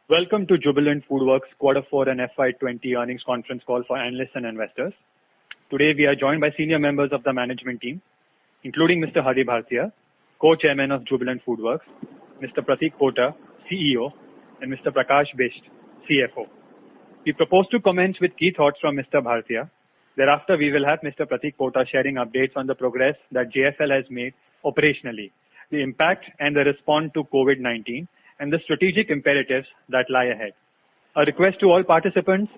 Welcome to Jubilant FoodWorks Q4 and FY20 earnings conference call for analysts and investors. Today we are joined by senior members of the management team, including Mr. Hari Bhartia, Co-Chairman of Jubilant FoodWorks, Mr. Pratik Pota, CEO, and Mr. Prakash Bisht, CFO. We propose to commence with key thoughts from Mr. Bhartia. Thereafter, we will have Mr. Pratik Pota sharing updates on the progress that JFL has made operationally, the impact and the response to COVID-19, and the strategic imperatives that lie ahead. A request to all participants,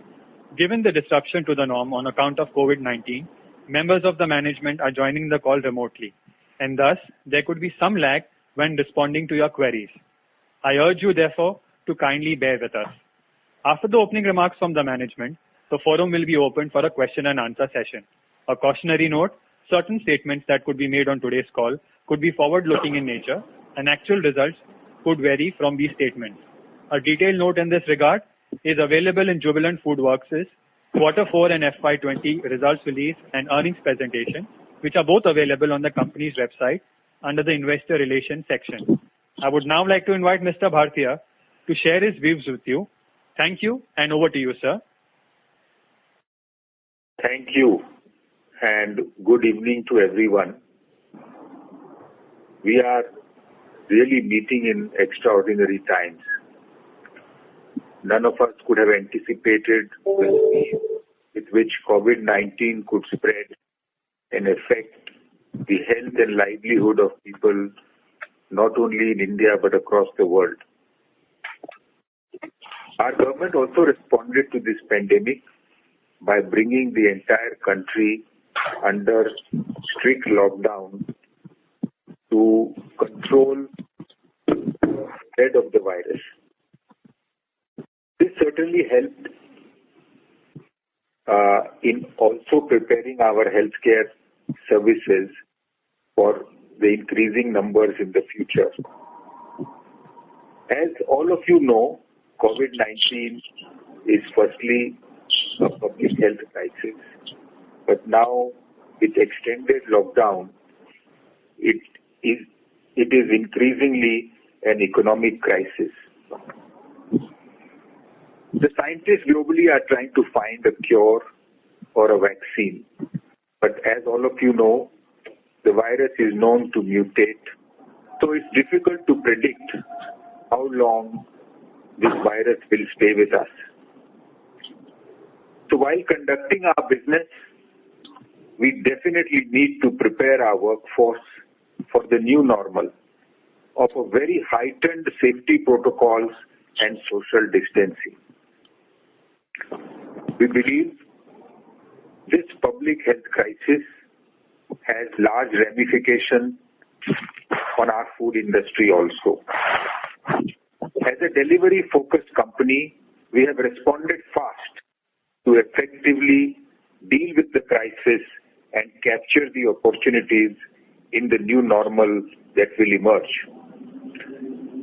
given the disruption to the norm on account of COVID-19, members of the management are joining the call remotely, and thus there could be some lag when responding to your queries. I urge you therefore to kindly bear with us. After the opening remarks from the management, the forum will be open for a question and answer session. A cautionary note, certain statements that could be made on today's call could be forward-looking in nature, and actual results could vary from these statements. A detailed note in this regard is available in Jubilant FoodWorks' Q4 and FY20 results release and earnings presentation, which are both available on the company's website under the Investor Relations section. I would now like to invite Mr. Bhartia to share his views with you. Thank you, and over to you, sir. Thank you, and good evening to everyone. We are really meeting in extraordinary times. None of us could have anticipated the speed with which COVID-19 could spread and affect the health and livelihood of people, not only in India but across the world. Our government also responded to this pandemic by bringing the entire country under strict lockdown to control the spread of the virus. This certainly helped in also preparing our healthcare services for the increasing numbers in the future. As all of you know, COVID-19 is firstly a public health crisis, but now with extended lockdown, it is increasingly an economic crisis. The scientists globally are trying to find a cure or a vaccine, but as all of you know, the virus is known to mutate, so it's difficult to predict how long this virus will stay with us. So while conducting our business, we definitely need to prepare our workforce for the new normal of a very heightened safety protocols and social distancing. We believe this public health crisis has large ramifications on our food industry also. As a delivery-focused company, we have responded fast to effectively deal with the crisis and capture the opportunities in the new normal that will emerge.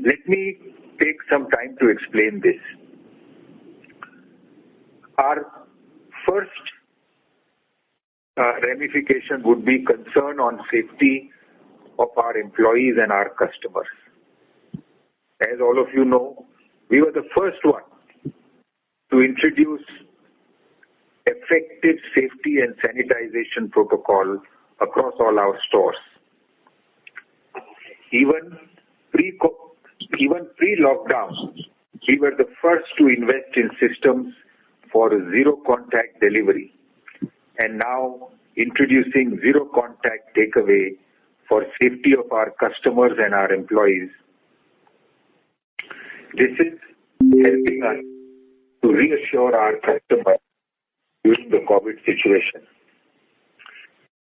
Let me take some time to explain this. Our first ramification would be concern on safety of our employees and our customers. As all of you know, we were the first one to introduce effective safety and sanitization protocol across all our stores. Even pre-lockdown, we were the first to invest in systems for zero contact delivery, and now introducing zero contact takeaway for safety of our customers and our employees. This is helping us to reassure our customers during the COVID situation.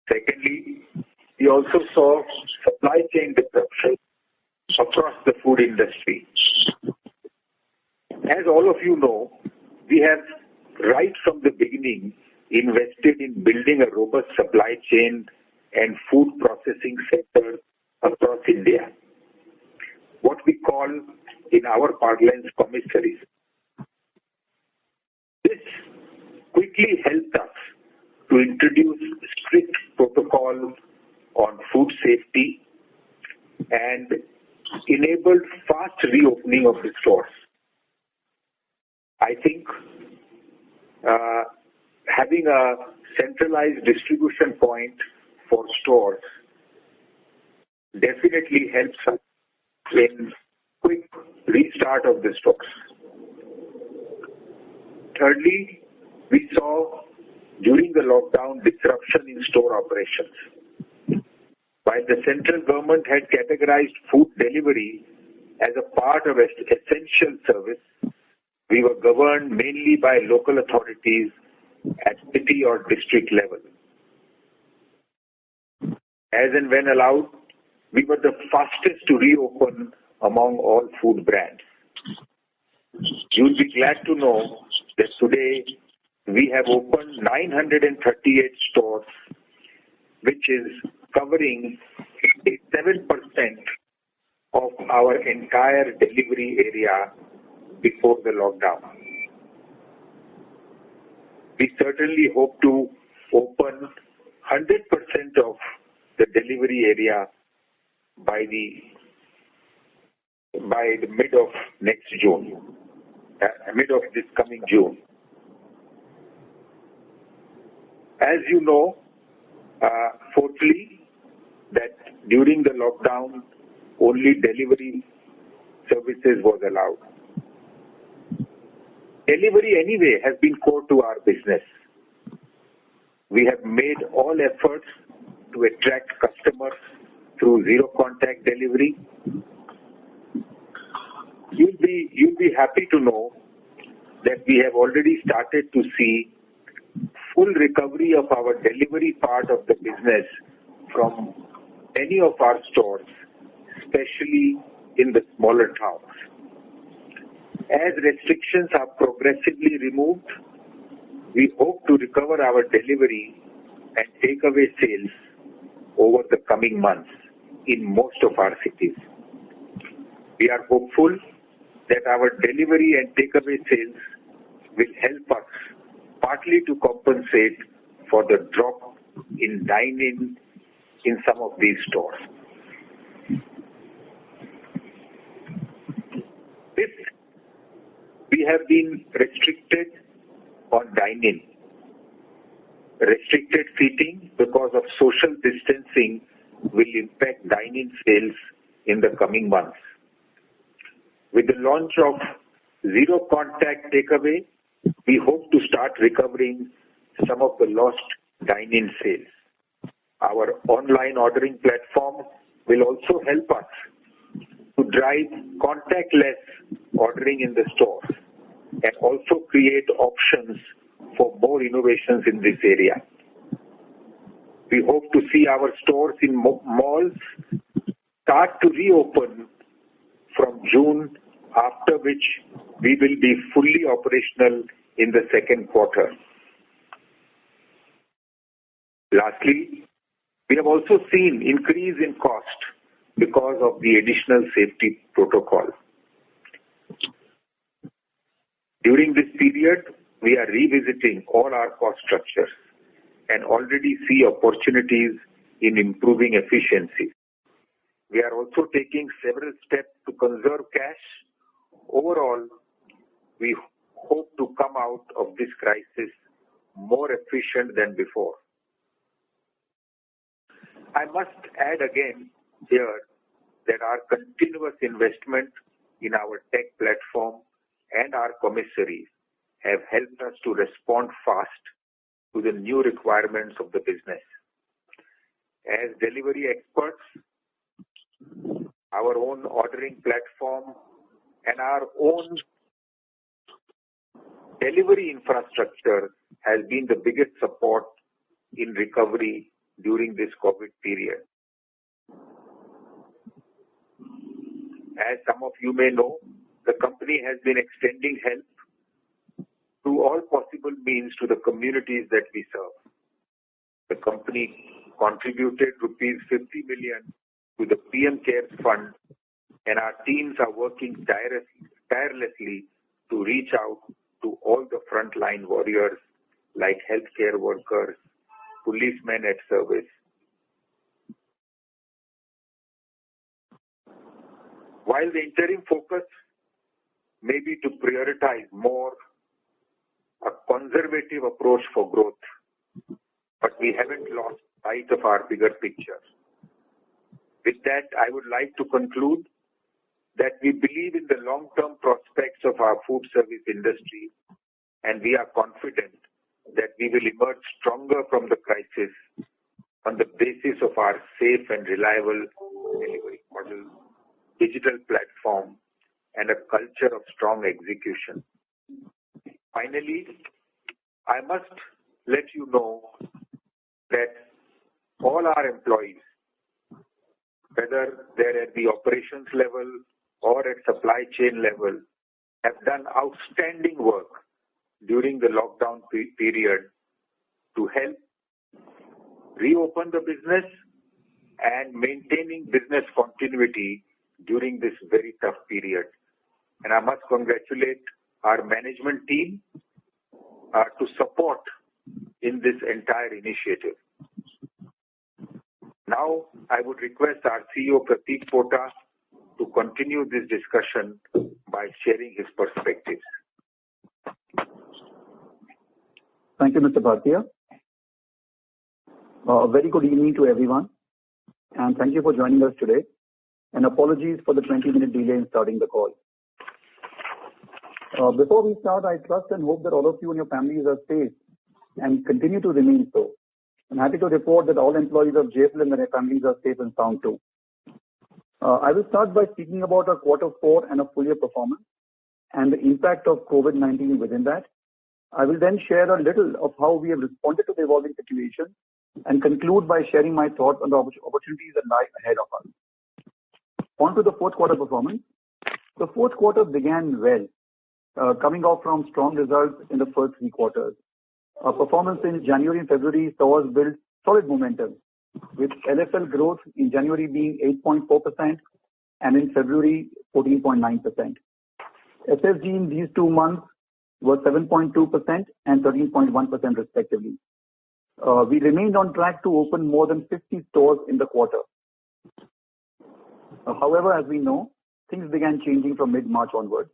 Secondly, we also saw supply chain disruption across the food industry. As all of you know, we have right from the beginning invested in building a robust supply chain and food processing sector across India, what we call in our parlance commissaries. This quickly helped us to introduce strict protocols on food safety and enabled fast reopening of the stores. I think having a centralized distribution point for stores definitely helps us in quick restart of the stores. Thirdly, we saw during the lockdown disruption in store operations. While the central government had categorized food delivery as a part of essential service, we were governed mainly by local authorities at city or district level. As and when allowed, we were the fastest to reopen among all food brands. You'll be glad to know that today we have opened 938 stores, which is covering 87% of our entire delivery area before the lockdown. We certainly hope to open 100% of the delivery area by the mid of next June, mid of this coming June. As you know, fourthly, that during the lockdown, only delivery services was allowed. Delivery anyway has been core to our business. We have made all efforts to attract customers through zero contact delivery. You'll be happy to know that we have already started to see full recovery of our delivery part of the business from many of our stores, especially in the smaller towns. As restrictions are progressively removed, we hope to recover our delivery and takeaway sales over the coming months in most of our cities. We are hopeful that our delivery and takeaway sales will help us partly to compensate for the drop in dine-in in some of these stores. We have been restricted on dine-in, restricted seating because of social distancing will impact dine-in sales in the coming months. With the launch of zero contact takeaway, we hope to start recovering some of the lost dine-in sales. Our online ordering platform will also help us to drive contactless ordering in the stores and also create options for more innovations in this area. We hope to see our stores in malls start to reopen from June, after which we will be fully operational in the second quarter. Lastly, we have also seen increase in cost because of the additional safety protocol. During this period, we are revisiting all our cost structures and already see opportunities in improving efficiency. We are also taking several steps to conserve cash. Overall, we hope to come out of this crisis more efficient than before. I must add again here that our continuous investment in our tech platform and our commissaries have helped us to respond fast to the new requirements of the business. As delivery experts, our own ordering platform and our own delivery infrastructure has been the biggest support in recovery during this COVID period. As some of you may know, the company has been extending help through all possible means to the communities that we serve. The company contributed rupees 50 million to the PM CARES Fund, and our teams are working tirelessly to reach out to all the frontline warriors like healthcare workers, policemen at service. While the interim focus may be to prioritize more a conservative approach for growth, but we haven't lost sight of our bigger picture. With that, I would like to conclude that we believe in the long-term prospects of our food service industry, and we are confident that we will emerge stronger from the crisis on the basis of our safe and reliable delivery model, digital platform, and a culture of strong execution. Finally, I must let you know that all our employees, whether they're at the operations level or at supply chain level, have done outstanding work during the lockdown period to help reopen the business and maintaining business continuity during this very tough period. And I must congratulate our management team to support in this entire initiative. Now, I would request our CEO Prateek Pota to continue this discussion by sharing his perspectives. Thank you, Mr. Bhartiya. A very good evening to everyone, and thank you for joining us today. And apologies for the 20-minute delay in starting the call. Before we start, I trust and hope that all of you and your families are safe and continue to remain so. I'm happy to report that all employees of JFL and their families are safe and sound too. I will start by speaking about our quarter 4 and a full year performance and the impact of COVID-19 within that. I will then share a little of how we have responded to the evolving situation and conclude by sharing my thoughts on the opportunities that lie ahead of us. On to the fourth quarter performance. The fourth quarter began well, coming off from strong results in the first 3 quarters. Our performance in January and February saw us build solid momentum, with LFL growth in January being 8.4% and in February 14.9%. SSG in these 2 months was 7.2% and 13.1% respectively. We remained on track to open more than 50 stores in the quarter. However, as we know, things began changing from mid-March onwards,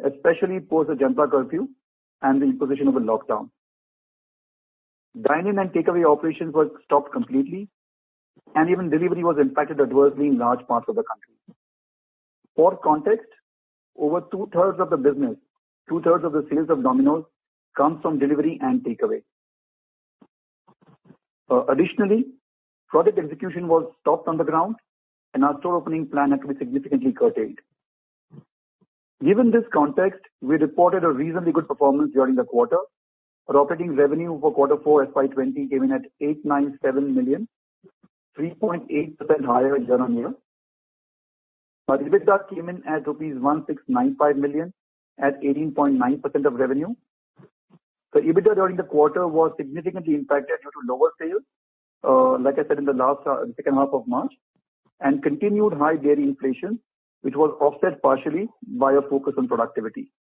especially post the Janata curfew and the imposition of a lockdown. Dine-in and takeaway operations were stopped completely, and even delivery was impacted adversely in large parts of the country. For context, over 2/3 of the business, 2/3 of the sales of Domino's comes from delivery and takeaway. Additionally, project execution was stopped on the ground, and our store opening plan had to be significantly curtailed. Given this context, we reported a reasonably good performance during the quarter. Our operating revenue for quarter 4 FY20 came in at 897 million, 3.8% higher year on year. Our EBITDA came in at rupees 1695 million at 18.9% of revenue. The EBITDA during the quarter was significantly impacted due to lower sales, like I said in the second half of March, and continued high dairy inflation, which was offset partially by a focus on productivity.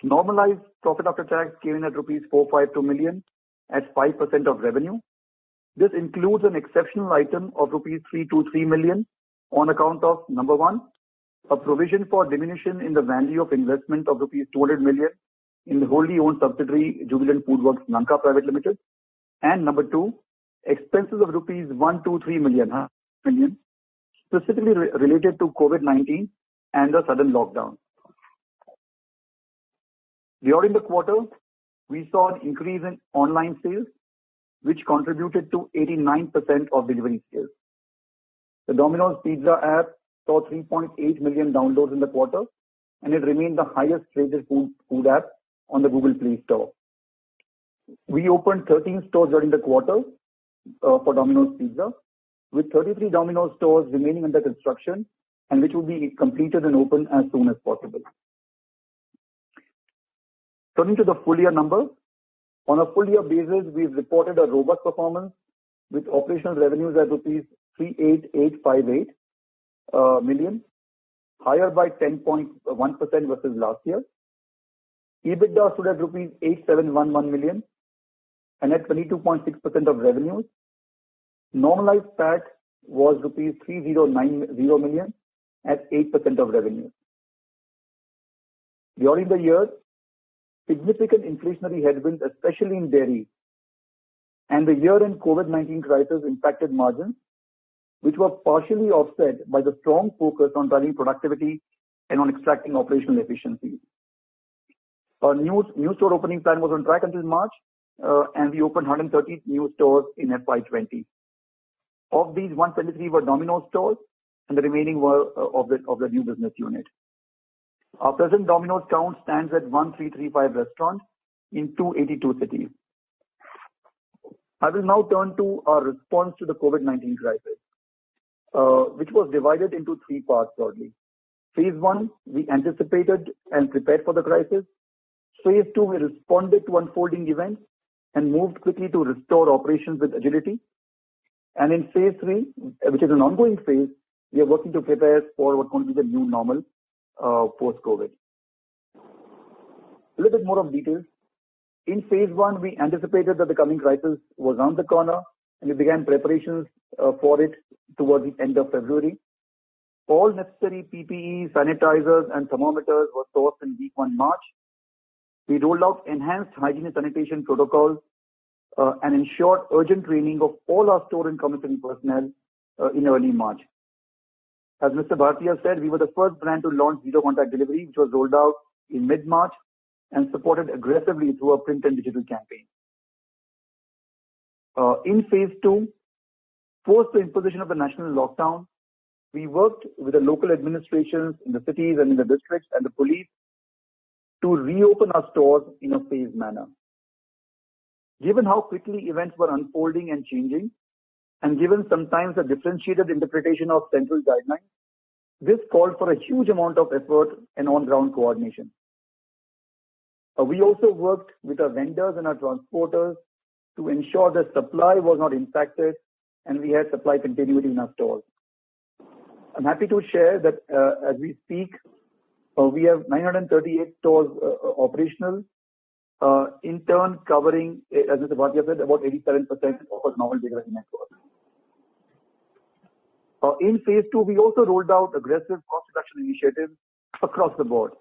Normalized profit after tax came in at rupees 452 million at 5% of revenue. This includes an exceptional item of rupees 323 million on account of, number one, a provision for diminution in the value of investment of rupees 200 million in the wholly owned subsidiary Jubilant FoodWorks Lanka Private Limited, and number two, expenses of rupees 123 million specifically related to COVID-19 and the sudden lockdown. During the quarter, we saw an increase in online sales, which contributed to 89% of delivery sales. The Domino's Pizza app saw 3.8 million downloads in the quarter, and it remained the highest rated food app on the Google Play Store. We opened 13 stores during the quarter for Domino's Pizza, with 33 Domino's stores remaining under construction and which will be completed and open as soon as possible. Turning to the full year numbers, on a full year basis, we've reported a robust performance with operational revenues at rupees 38858 million, higher by 10.1% versus last year. EBITDA stood at rupees 8711 million and at 22.6% of revenues. Normalized PAT was rupees 3090 million at 8% of revenues. During the year, significant inflationary headwinds, especially in dairy, and the year-end COVID-19 crisis impacted margins, which were partially offset by the strong focus on driving productivity and on extracting operational efficiencies. Our new store opening plan was on track until March, and we opened 130 new stores in FY20. Of these, 123 were Domino's stores, and the remaining were of the new business unit. Our present Domino's count stands at 1335 restaurants in 282 cities. I will now turn to our response to the COVID-19 crisis, which was divided into three parts broadly. Phase 1, we anticipated and prepared for the crisis. Phase 2, we responded to unfolding events and moved quickly to restore operations with agility. And in Phase 3, which is an ongoing phase, we are working to prepare for what going to be the new normal post-COVID. A little bit more of details. In Phase 1, we anticipated that the coming crisis was around the corner, and we began preparations for it towards the end of February. All necessary PPE, sanitizers, and thermometers were sourced in week 1 March. We rolled out enhanced hygiene and sanitation protocols and ensured urgent training of all our store and commissary personnel in early March. As Mr. Bhartiya said, we were the first brand to launch zero contact delivery, which was rolled out in mid-March and supported aggressively through a print and digital campaign. In Phase 2, post the imposition of the national lockdown, we worked with the local administrations in the cities and in the districts and the police to reopen our stores in a phased manner. Given how quickly events were unfolding and changing, and given sometimes a differentiated interpretation of central guidelines, this called for a huge amount of effort and on-ground coordination. We also worked with our vendors and our transporters to ensure that supply was not impacted and we had supply continuity in our stores. I'm happy to share that as we speak, we have 938 stores operational, in turn covering, as Mr. Bhatia said, about 87% of our normal delivery network. In Phase 2, we also rolled out aggressive cost reduction initiatives across the board.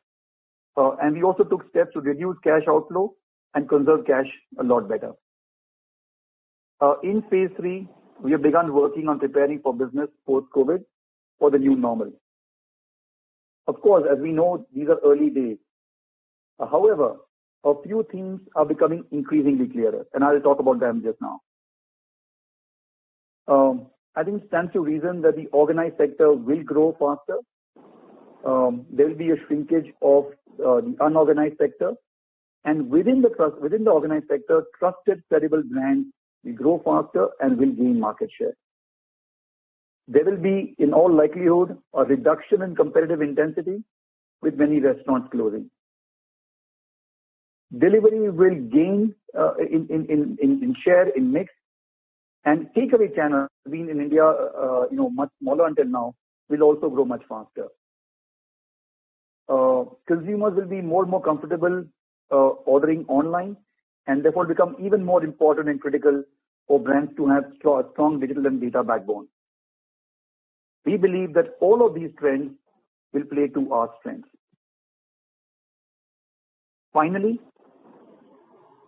And we also took steps to reduce cash outflow and conserve cash a lot better. In Phase 3, we have begun working on preparing for business post-COVID for the new normal. Of course, as we know, these are early days. However, a few themes are becoming increasingly clearer, and I will talk about them just now. I think it stands to reason that the organized sector will grow faster. There will be a shrinkage of the unorganized sector, and within the organized sector, trusted, credible brands will grow faster and will gain market share. There will be, in all likelihood, a reduction in competitive intensity with many restaurants closing. Delivery will gain in share, in mix, and takeaway channel, being in India, much smaller until now, will also grow much faster. Consumers will be more and more comfortable ordering online, and therefore become even more important and critical for brands to have strong digital and data backbone. We believe that all of these trends will play to our strengths. Finally,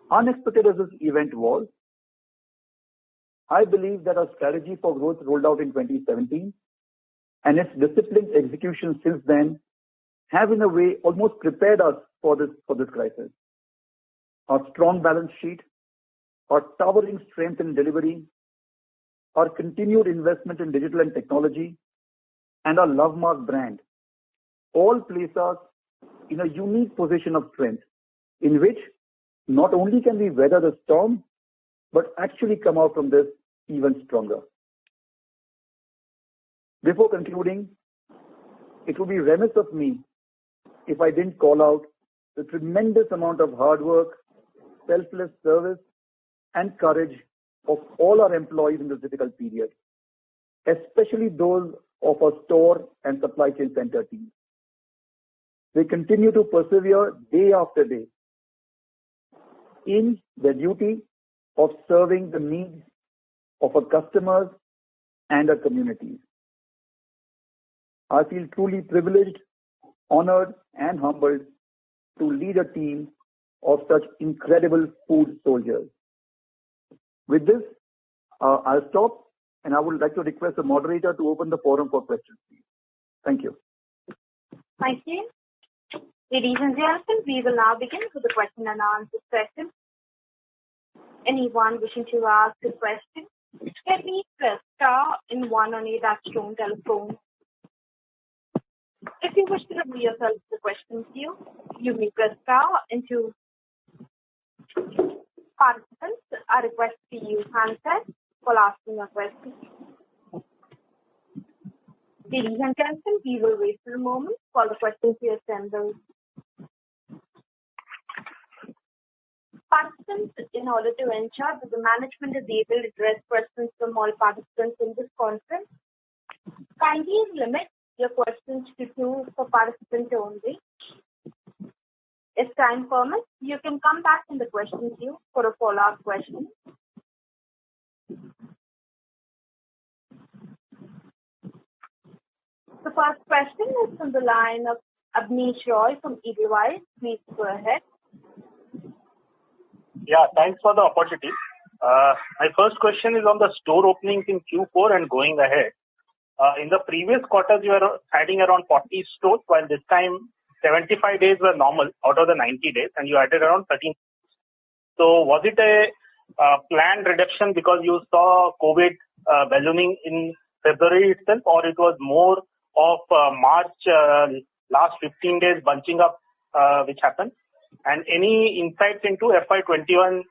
unexpected as this event was, I believe that our strategy for growth rolled out in 2017 and its disciplined execution since then have in a way almost prepared us for this crisis. Our strong balance sheet, our towering strength in delivery, our continued investment in digital and technology, and our Lovemark brand all place us in a unique position of strength in which not only can we weather the storm, but actually come out from this even stronger. Before concluding, it would be remiss of me if I didn't call out the tremendous amount of hard work, selfless service, and courage of all our employees in this difficult period, especially those of our store and supply chain center teams. They continue to persevere day after day in the duty of serving the needs of our customers and our communities. I feel truly privileged, honored, and humbled to lead a team of such incredible food soldiers. With this, I'll stop, and I would like to request the moderator to open the forum for questions, please. Thank you. Thank you. Ladies and gentlemen, we will now begin with the question and answer session. Anyone wishing to ask a question, please press star and 1 on your touchtone telephone. If you wish to remove yourself from the question queue, you may press star and 2. Participants are requested to use handsets while asking a question. Ladies and gentlemen, we will wait for a moment while the questions are assembled. Participants, in order to ensure that the management is able to address questions from all participants in this conference, kindly limit your questions to 2 per participant only. If time permits, you can come back in the question queue for a follow-up question. The first question is from the line of Abneesh Roy from Edelweiss. Please go ahead. Yeah, thanks for the opportunity. My first question is on the store openings in Q4 and going ahead. In the previous quarters, you were adding around 40 stores, while this time 75 days were normal out of the 90 days, and you added around 13. So was it a planned reduction because you saw COVID ballooning in February itself, or it was more of March last 15 days bunching up which happened? And any insights into FY21?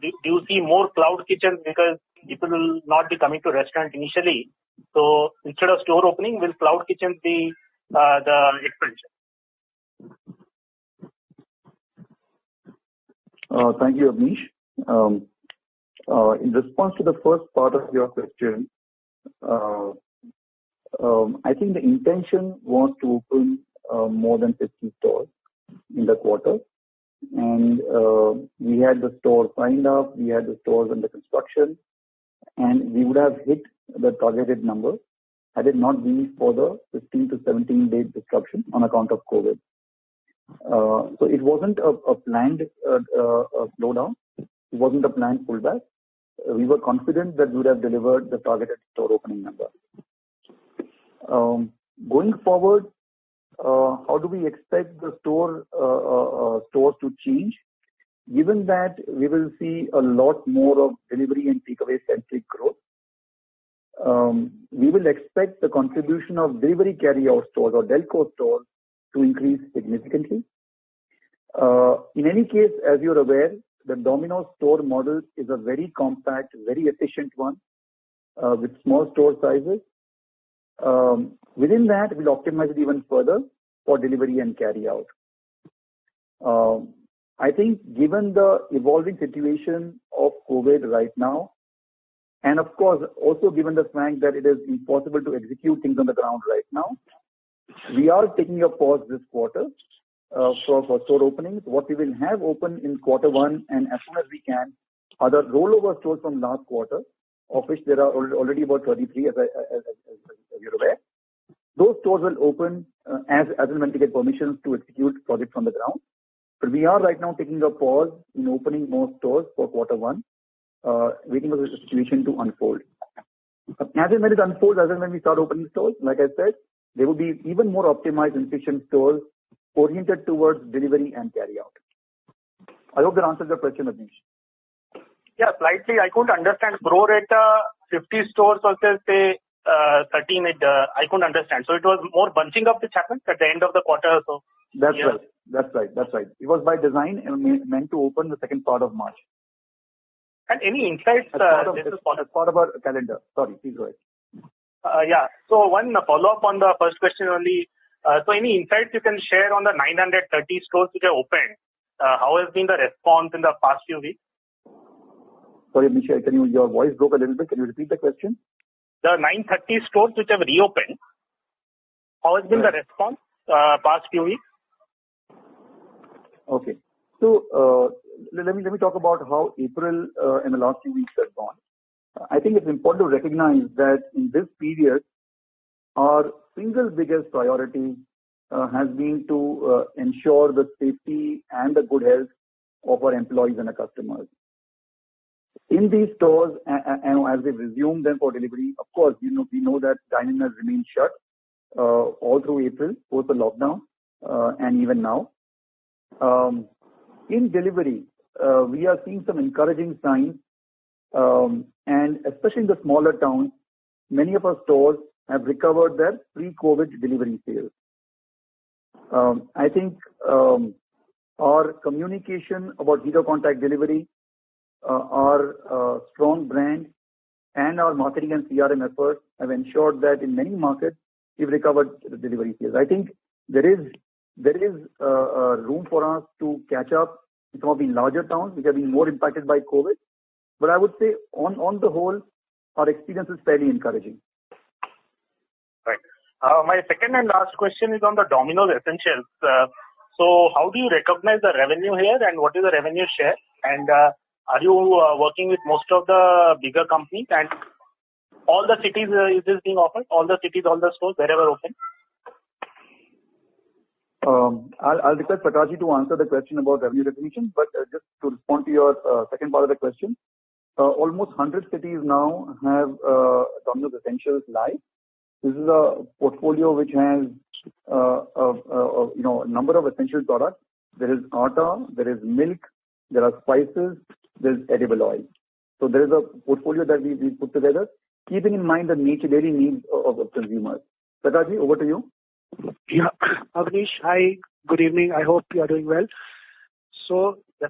Do you see more cloud kitchens because people will not be coming to restaurant initially? So instead of store opening, will cloud kitchens be the expansion? Thank you, Abneesh. In response to the first part of your question, I think the intention was to open more than 50 stores in the quarter, and we had the store signed up, we had the stores under construction, and we would have hit the targeted number had it not been for the 15 to 17 day disruption on account of COVID. So it wasn't a planned slowdown, it wasn't a planned pullback. We were confident that we would have delivered the targeted store opening number. Going forward, how do we expect the stores to change? Given that we will see a lot more of delivery and takeaway centric growth, we will expect the contribution of delivery carry-out stores or Delco stores to increase significantly. In any case, as you're aware, the Domino's store model is a very compact, very efficient one with small store sizes. Within that, we'll optimize it even further for delivery and carry-out. I think given the evolving situation of COVID right now, and of course also given the fact that it is impossible to execute things on the ground right now, we are taking a pause this quarter for store openings. What we will have open in quarter 1 and as soon as we can are the rollover stores from last quarter, of which there are already about 33 as you're aware. Those stores will open as and when we get permissions to execute projects on the ground. But we are right now taking a pause in opening more stores for quarter 1, waiting for the situation to unfold. As and when it unfolds, as and when we start opening stores, like I said, there will be even more optimized and efficient stores oriented towards delivery and carry out. I hope that answers your question, Abneesh. Yeah, slightly. I couldn't understand pro rata 50 stores versus say 13. I couldn't understand. So it was more bunching up which happened at the end of the quarter. So That's right. It was by design and meant to open the second part of March. And any insights? As part of our calendar. Sorry, please go ahead. Yeah. So one follow-up on the first question only. So any insights you can share on the 930 stores which are opened? How has been the response in the past few weeks? Sorry, Abneesh, your voice broke a little bit. Can you repeat the question? The 930 stores which have reopened, how has been the response past few weeks? Okay. So let me talk about how April and the last few weeks have gone. I think it's important to recognize that in this period, our single biggest priority has been to ensure the safety and the good health of our employees and our customers. In these stores, and as we resume them for delivery, of course, we know that dining has remained shut all through April, post the lockdown, and even now. In delivery, we are seeing some encouraging signs, and especially in the smaller towns, many of our stores have recovered their pre-COVID delivery sales. I think our communication about zero contact delivery, our strong brand, and our marketing and CRM efforts have ensured that in many markets we've recovered the delivery sales. I think there is room for us to catch up in some of the larger towns which have been more impacted by COVID. But I would say on the whole, our experience is fairly encouraging. Right. My second and last question is on the Domino's Essentials. So how do you recognize the revenue here, and what is the revenue share? And are you working with most of the bigger companies, and all the cities is this being offered? All the cities, all the stores, wherever open? I'll request Prakash to answer the question about revenue recognition, but just to respond to your second part of the question, almost 100 cities now have Domino's Essentials live. This is a portfolio which has a number of essential products. There is atta, there is milk, there are spices, there is edible oil. So there is a portfolio that we put together, keeping in mind the daily needs of consumers. Prakash, over to you. Yeah, Avnish, hi, good evening. I hope you are doing well. So the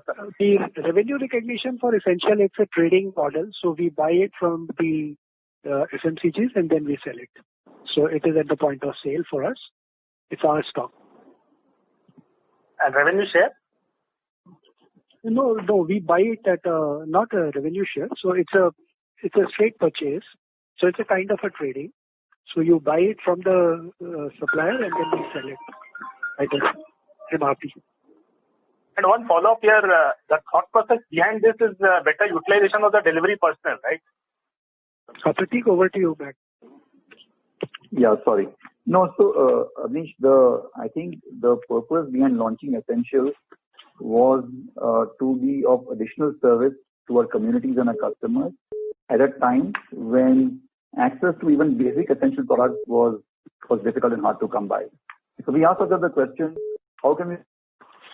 revenue recognition for Essential, it's a trading model. So we buy it from the FMCGs and then we sell it. So it is at the point of sale for us. It's our stock. And revenue share? No, we buy it at not a revenue share. So it's a straight purchase. So it's a kind of a trading. So you buy it from the supplier and then we sell it at the MRP. And one follow-up here, the thought process behind this is better utilization of the delivery personnel, right? Prateek, over to you back. Yeah, sorry. No, so Avnish, I think the purpose behind launching Essentials was to be of additional service to our communities and our customers at a time when access to even basic essential products was difficult and hard to come by. So we asked ourselves the question, how can we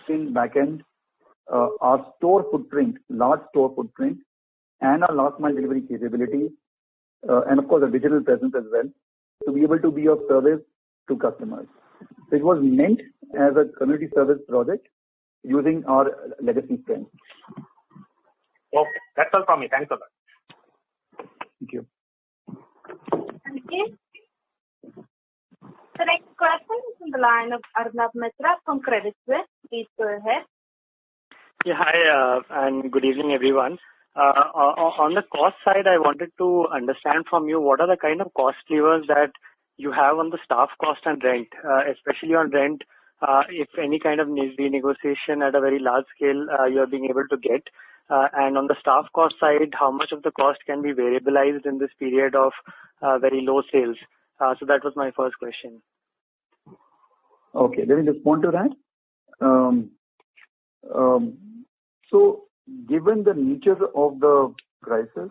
in back end our store footprint, large store footprint, and our last mile delivery capabilities, and of course a digital presence as well, to be able to be of service to customers. So it was meant as a community service project using our legacy strength. Okay, that's all from me. Thanks a lot. Thank you. Thank you. The next question is from the line of Arnab Mitra from Credit Suisse. Please go ahead. Yeah, hi, and good evening, everyone. On the cost side, I wanted to understand from you what are the kind of cost levers that you have on the staff cost and rent, especially on rent, if any kind of renegotiation at a very large scale you are being able to get. And on the staff cost side, how much of the cost can be variabilized in this period of very low sales? So that was my first question. Okay, let me respond to that. So, given the nature of the crisis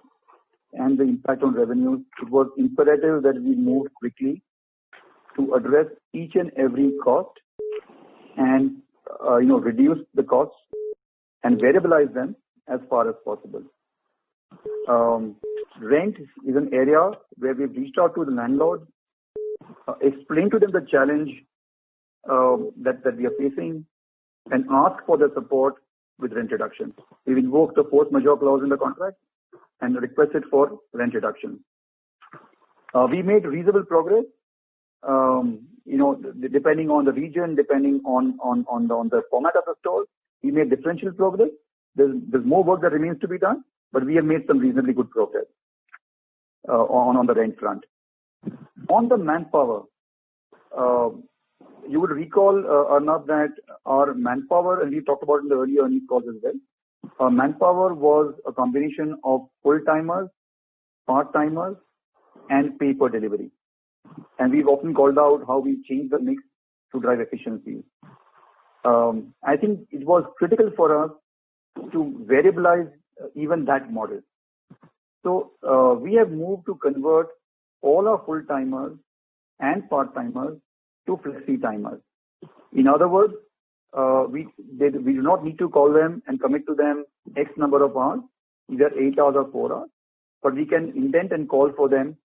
and the impact on revenues, it was imperative that we moved quickly to address each and every cost and reduce the costs and variabilize them as far as possible. Rent is an area where we've reached out to the landlords, explained to them the challenge that we are facing, and asked for their support with rent reduction. We've invoked the force majeure clause in the contract and requested for rent reduction. We made reasonable progress. Depending on the region, depending on the format of the store, we made differential progress. There's more work that remains to be done, but we have made some reasonably good progress on the rent front. On the manpower, you would recall, Arnab, that our manpower, and we talked about in the earlier earnings calls as well, our manpower was a combination of full-timers, part-timers, and pay per delivery. And we've often called out how we changed the mix to drive efficiency. I think it was critical for us to variabilize even that model. So we have moved to convert all our full-timers and part-timers to flexi-timers. In other words, we do not need to call them and commit to them X number of hours, either 8 hours or 4 hours, but we can indent and call for them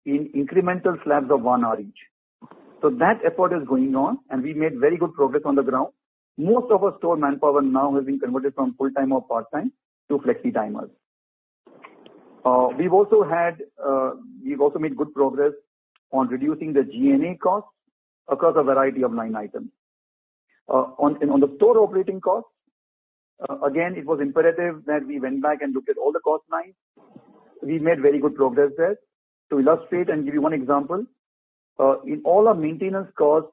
in incremental slabs of 1 hour each. So that effort is going on, and we made very good progress on the ground. Most of our store manpower now has been converted from full-time or part-time to flexi-timers. We've also made good progress on reducing the G&A costs across a variety of line items. On the store operating costs, again, it was imperative that we went back and looked at all the cost lines. We made very good progress there. To illustrate and give you one example, in all our maintenance costs,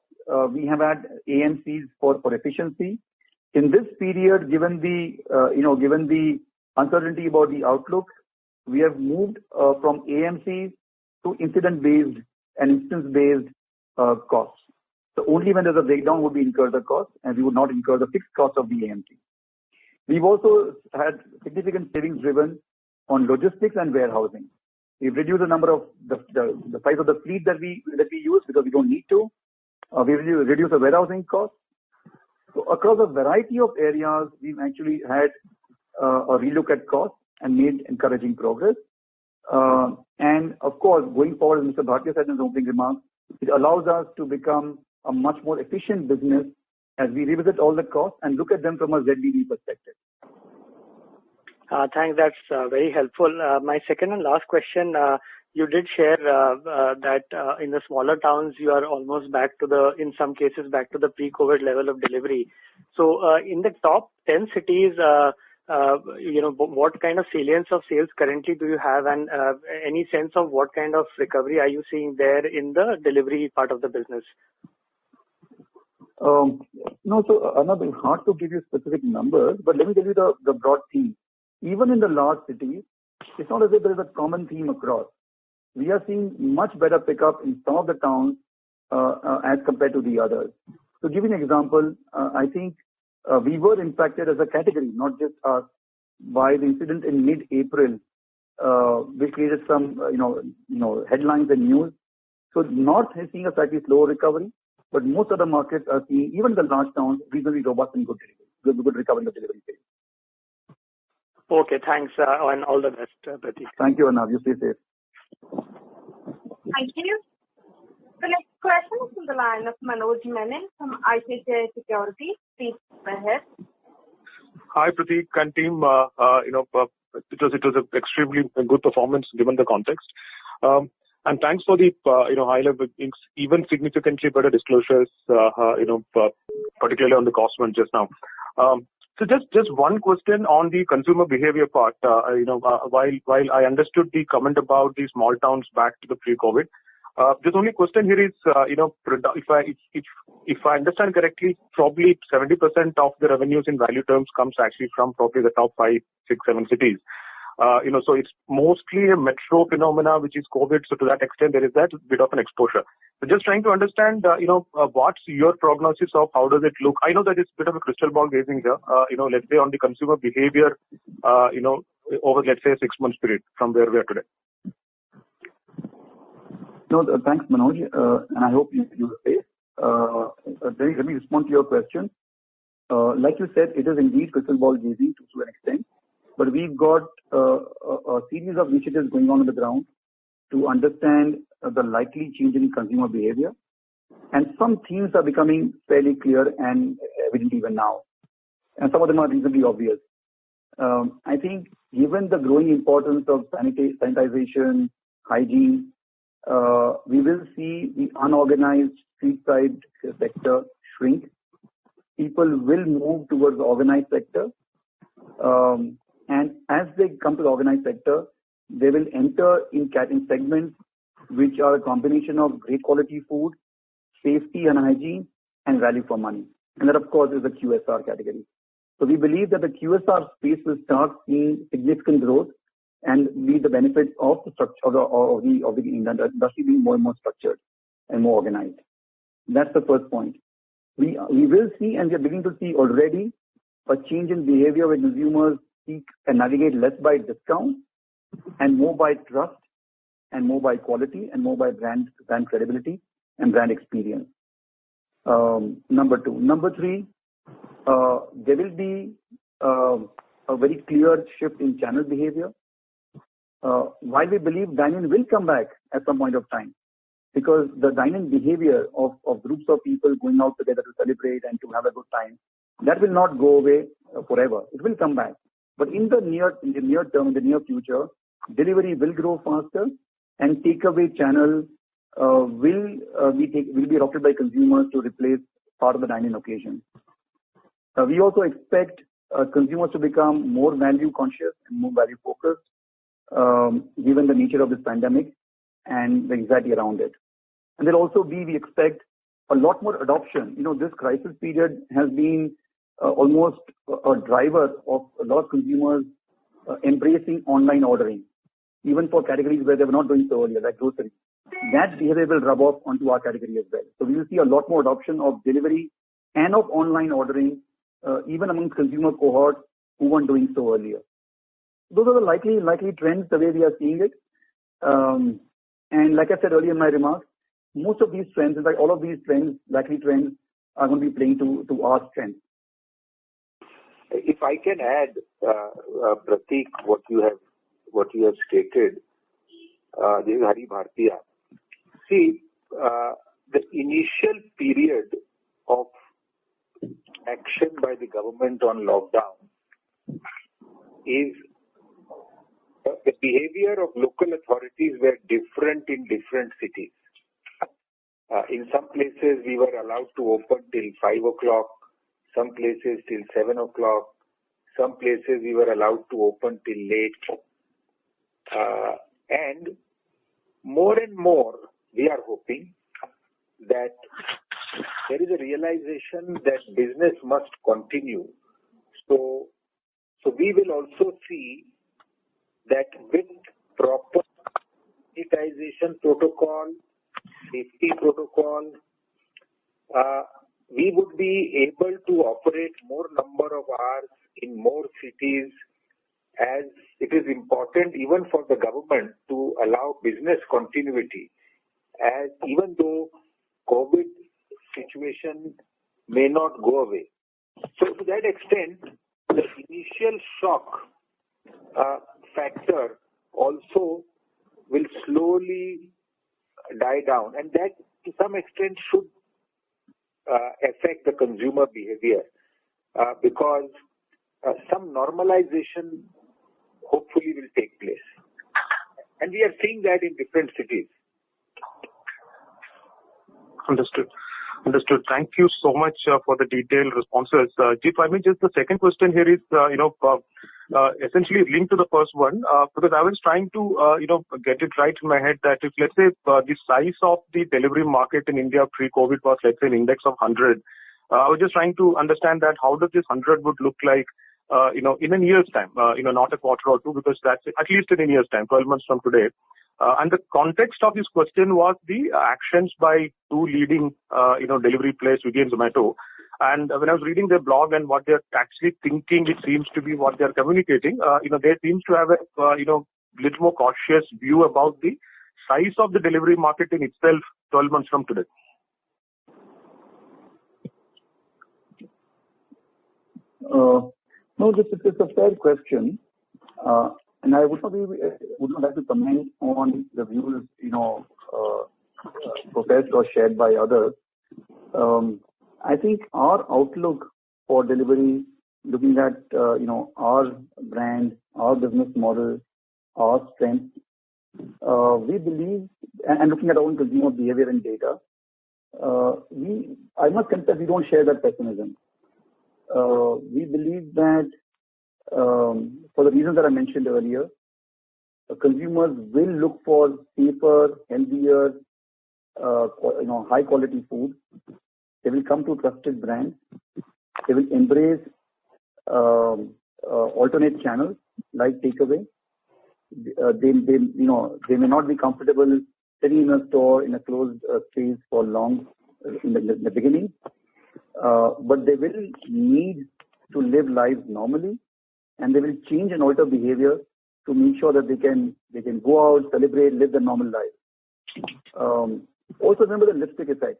we have had AMCs for efficiency. In this period, given the uncertainty about the outlook, we have moved from AMCs to incident-based and instance-based costs. So only when there's a breakdown would we incur the cost, and we would not incur the fixed cost of the AMC. We've also had significant savings driven on logistics and warehousing. We've reduced the number of the size of the fleet that we use because we don't need to. We've reduced the warehousing costs. So across a variety of areas, we've actually had a relook at costs and made encouraging progress. And of course, going forward, as Mr. Bhatia said in his opening remarks, it allows us to become a much more efficient business as we revisit all the costs and look at them from a ZBB perspective. Thanks, that's very helpful. My second and last question, you did share that in the smaller towns, you are almost back to in some cases, back to the pre-COVID level of delivery. So in the top 10 cities, what kind of salience of sales currently do you have, and any sense of what kind of recovery are you seeing there in the delivery part of the business? No, so Arnab, it's hard to give you specific numbers, but let me tell you the broad theme. Even in the large cities, it's not as if there is a common theme across. We are seeing much better pickup in some of the towns as compared to the others. To give you an example, I think we were impacted as a category, not just us, by the incident in mid-April, which created some, headlines and news. So North is seeing a slightly slower recovery, but most other markets are seeing, even the large towns, reasonably robust and good recovery of delivery phase. Okay, thanks, and all the best, Prateek. Thank you, Arnab. You stay safe. Thank you. The next question is from the line of Manoj Menon from ICICI Securities. Please go ahead. Hi, Prateek and team. It was an extremely good performance given the context. And thanks for the high level, even significantly better disclosures, particularly on the cost one just now. So just one question on the consumer behavior part. While I understood the comment about the small towns back to the pre-COVID, the only question here is, if I understand correctly, probably 70% of the revenues in value terms comes actually from probably the top 5, 6, 7 cities. So it's mostly a metro phenomena, which is COVID. So to that extent, there is that bit of an exposure. So just trying to understand, what's your prognosis of how does it look? I know that it's a bit of a crystal ball gazing here, let's say on the consumer behavior, over, let's say, a 6-month period from where we are today. No, thanks, Manoj, and I hope you are safe. Let me respond to your question. Like you said, it is indeed crystal ball gazing to an extent, but we've got a series of initiatives going on the ground to understand the likely change in consumer behavior, and some themes are becoming fairly clear and evident even now, and some of them are reasonably obvious. I think given the growing importance of sanitization, hygiene, we will see the unorganized street side sector shrink. People will move towards the organized sector. And as they come to the organized sector, they will enter in segments which are a combination of great quality food, safety and hygiene, and value for money. And that, of course, is the QSR category. So we believe that the QSR space will start seeing significant growth and be the benefits of the structure of the industry being more and more structured and more organized. That's the first point. We will see, and we are beginning to see already, a change in behavior where consumers seek and navigate less by discount and more by trust and more by quality and more by brand credibility and brand experience. Number two. Number three, there will be a very clear shift in channel behavior. While we believe dine-in will come back at some point of time, because the dine-in behavior of groups of people going out together to celebrate and to have a good time, that will not go away forever. It will come back. But in the near term, in the near future, delivery will grow faster, and takeaway channel will be adopted by consumers to replace part of the dine-in occasion. We also expect consumers to become more value conscious and more value focused, given the nature of this pandemic and the anxiety around it. And there'll also be, we expect, a lot more adoption. This crisis period has been almost a driver of a lot of consumers embracing online ordering, even for categories where they were not doing so earlier, like groceries. That behavior will rub off onto our category as well. So we will see a lot more adoption of delivery and of online ordering, even amongst consumer cohorts who weren't doing so earlier. Those are the likely trends, the way we are seeing it. And like I said earlier in my remarks, most of these trends, in fact, all of these trends, likely trends, are going to be playing to our strength. If I can add, Prateek, what you have stated, this is Hari Bhartia. See, the initial period of action by the government on lockdown is the behavior of local authorities were different in different cities. In some places, we were allowed to open till 5 o'clock, some places till 7 o'clock, some places we were allowed to open till late. And more, we are hoping that there is a realization that business must continue. So we will also see that with proper sanitization protocol, safety protocol, we would be able to operate more number of hours in more cities, as it is important even for the government to allow business continuity, as even though COVID situation may not go away. So to that extent, the initial shock factor also will slowly die down, and that to some extent should affect the consumer behavior because some normalization hopefully will take place, and we are seeing that in different cities. Understood. Thank you so much for the detailed responses. If I may, just the second question here is, essentially linked to the first one, because I was trying to, get it right in my head that if, let's say, the size of the delivery market in India pre-COVID was, let's say, an index of 100, I was just trying to understand that how does this 100 would look like, in a year's time, not a quarter or two, because that's at least in a year's time, 12 months from today. And the context of this question was the actions by two leading, delivery players, Swiggy and Zomato. And when I was reading their blog and what they're actually thinking, it seems to be what they're communicating. They seem to have a, little more cautious view about the size of the delivery market in itself 12 months from today. No, this is a fair question. And I would not like to comment on the views, professed or shared by others. I think our outlook for delivery, looking at, our brand, our business model, our strength, we believe, and looking at our own consumer behavior and data, I must confess we don't share that pessimism. We believe that for the reasons that I mentioned earlier, consumers will look for safer, healthier, high quality food. They will come to trusted brands. They will embrace alternate channels like takeaway. They may not be comfortable sitting in a store in a closed space for long in the beginning. but they will need to live lives normally, and they will change and alter behavior to make sure that they can go out, celebrate, live their normal life. Also remember the lipstick effect,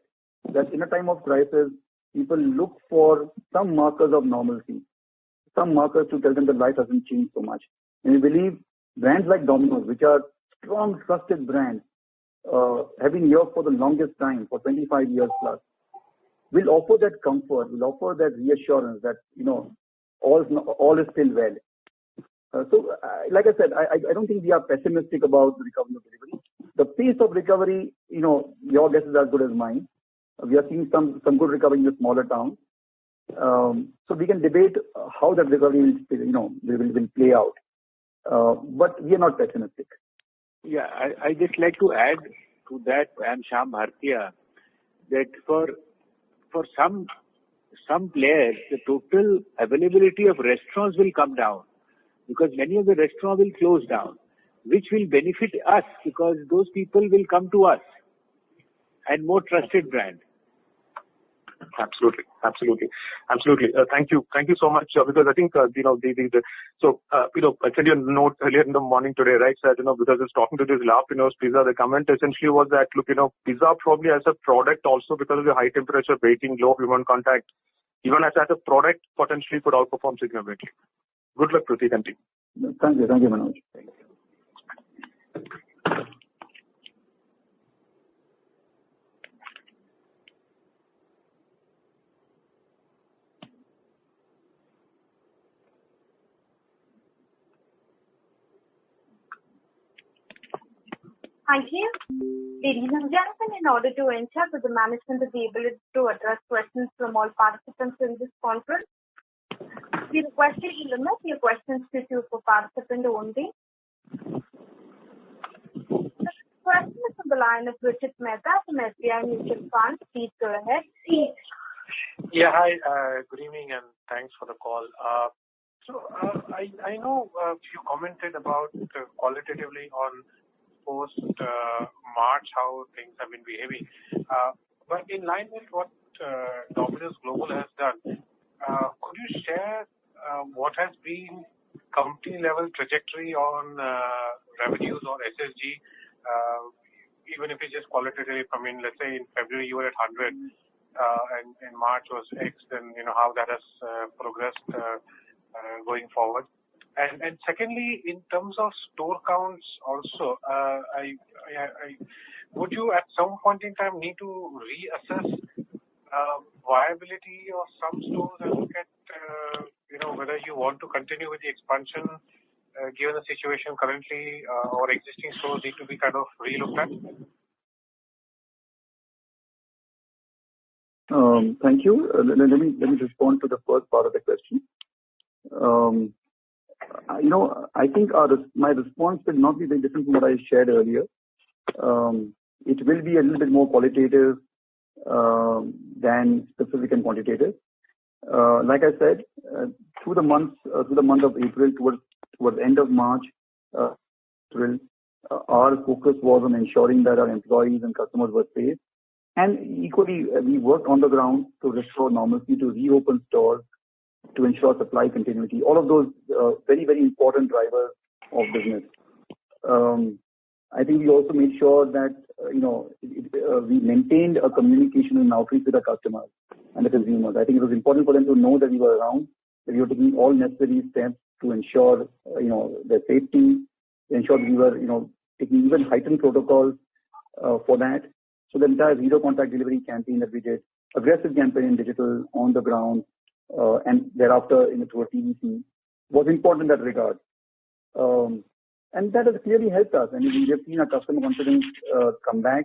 that in a time of crisis, people look for some markers of normalcy, some markers to tell them that life hasn't changed so much. And we believe brands like Domino's, which are strong, trusted brands, have been here for the longest time, for 25 years plus, will offer that comfort, will offer that reassurance that, all is still well. Like I said, I don't think we are pessimistic about the recovery of delivery. The pace of recovery, your guess is as good as mine. We are seeing some good recovery in the smaller towns. So we can debate how that recovery will play out. But we are not pessimistic. Yeah, I just like to add to that. I am Shyam Bhartia. That for some players, the total availability of restaurants will come down, because many of the restaurants will close down, which will benefit us because those people will come to us and more trusted brand. Absolutely. Thank you so much, because I think I sent you a note earlier in the morning today, right? So because I was talking to this La Pino's Pizza, the comment essentially was that pizza probably as a product also, because of the high temperature baking, low human contact, even as a product potentially could outperform significantly. Good luck, Prateek and team. Thank you, Manoj. Thank you. Thank you. Ladies and gentlemen, in order to ensure that the management is able to address questions from all participants in this conference, we request you to limit your questions to 2 per participant only. The question is from the line of Richard Mehta from SBI Mutual Fund. Please go ahead. Yeah, hi. Good evening and thanks for the call. I know you commented about qualitatively on post March how things have been behaving, but in line with what Domino's Global has done, could you share what has been company level trajectory on revenues or SSG, even if it's just qualitatively? I mean, let's say in February you were at 100 and in March was X, then how that has progressed going forward. And secondly, in terms of store counts also, would you at some point in time need to reassess viability of some stores and look at whether you want to continue with the expansion given the situation currently, or existing stores need to be kind of relooked at? Thank you. Let me respond to the first part of the question. I think my response will not be very different from what I shared earlier. It will be a little bit more qualitative than specific and quantitative. Like I said, through the month of April, towards the end of March, our focus was on ensuring that our employees and customers were safe. And equally, we worked on the ground to restore normalcy, to reopen stores, to ensure supply continuity. All of those very, very important drivers of business. I think we also made sure that we maintained a communication and outreach with the customers and the consumers. I think it was important for them to know that we were around, that we were taking all necessary steps to ensure their safety, to ensure that we were taking even heightened protocols for that. So the entire zero contact delivery campaign that we did, aggressive campaign in digital, on the ground, and thereafter through a TVC, was important in that regard. And that has clearly helped us. And we have seen our customer confidence come back.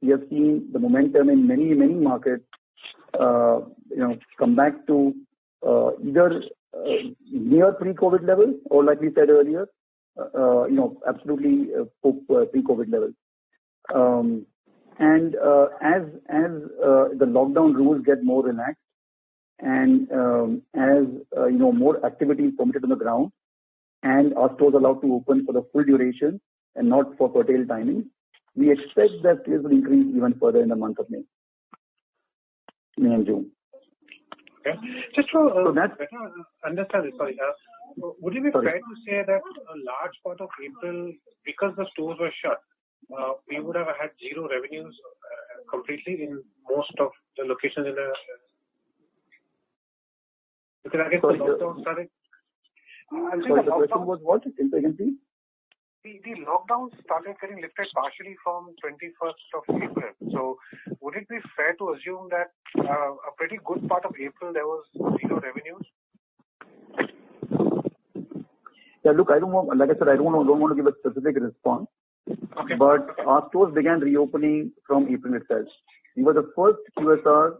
We have seen the momentum in many, many markets come back to either near pre-COVID levels or, like we said earlier, absolutely pre-COVID levels. And as the lockdown rules get more relaxed, and as more activity is permitted on the ground, and our stores allowed to open for the full duration and not for curtailed timing, we expect that sales will increase even further in the month of May and June. Okay. Just to better understand this, would it be fair to say that a large part of April, because the stores were shut, we would have had zero revenues completely in most of the locations in the... Because I guess the lockdown started... the question was what? Again, please? The lockdown started getting lifted partially from 21st of April. So would it be fair to assume that a pretty good part of April there was zero revenues? Yeah, look, I don't want to give a specific response. Okay. But our stores began reopening from April itself. We were the first QSR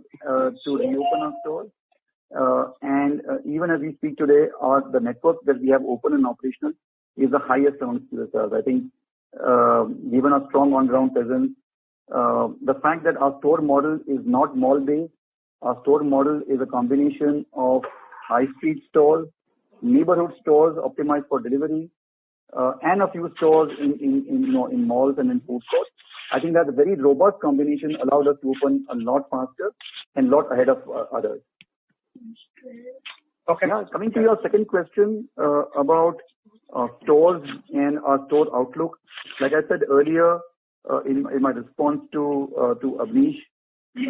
to reopen our stores. And even as we speak today, the network that we have open and operational is the highest among QSRs. I think, given our strong on-ground presence, the fact that our store model is not mall-based, our store model is a combination of high street stores, neighborhood stores optimized for delivery, and a few stores in malls and in food courts. I think that a very robust combination allowed us to open a lot faster and a lot ahead of others. Okay. Now, coming to your second question about stores and our store outlook, like I said earlier in my response to Abneesh, we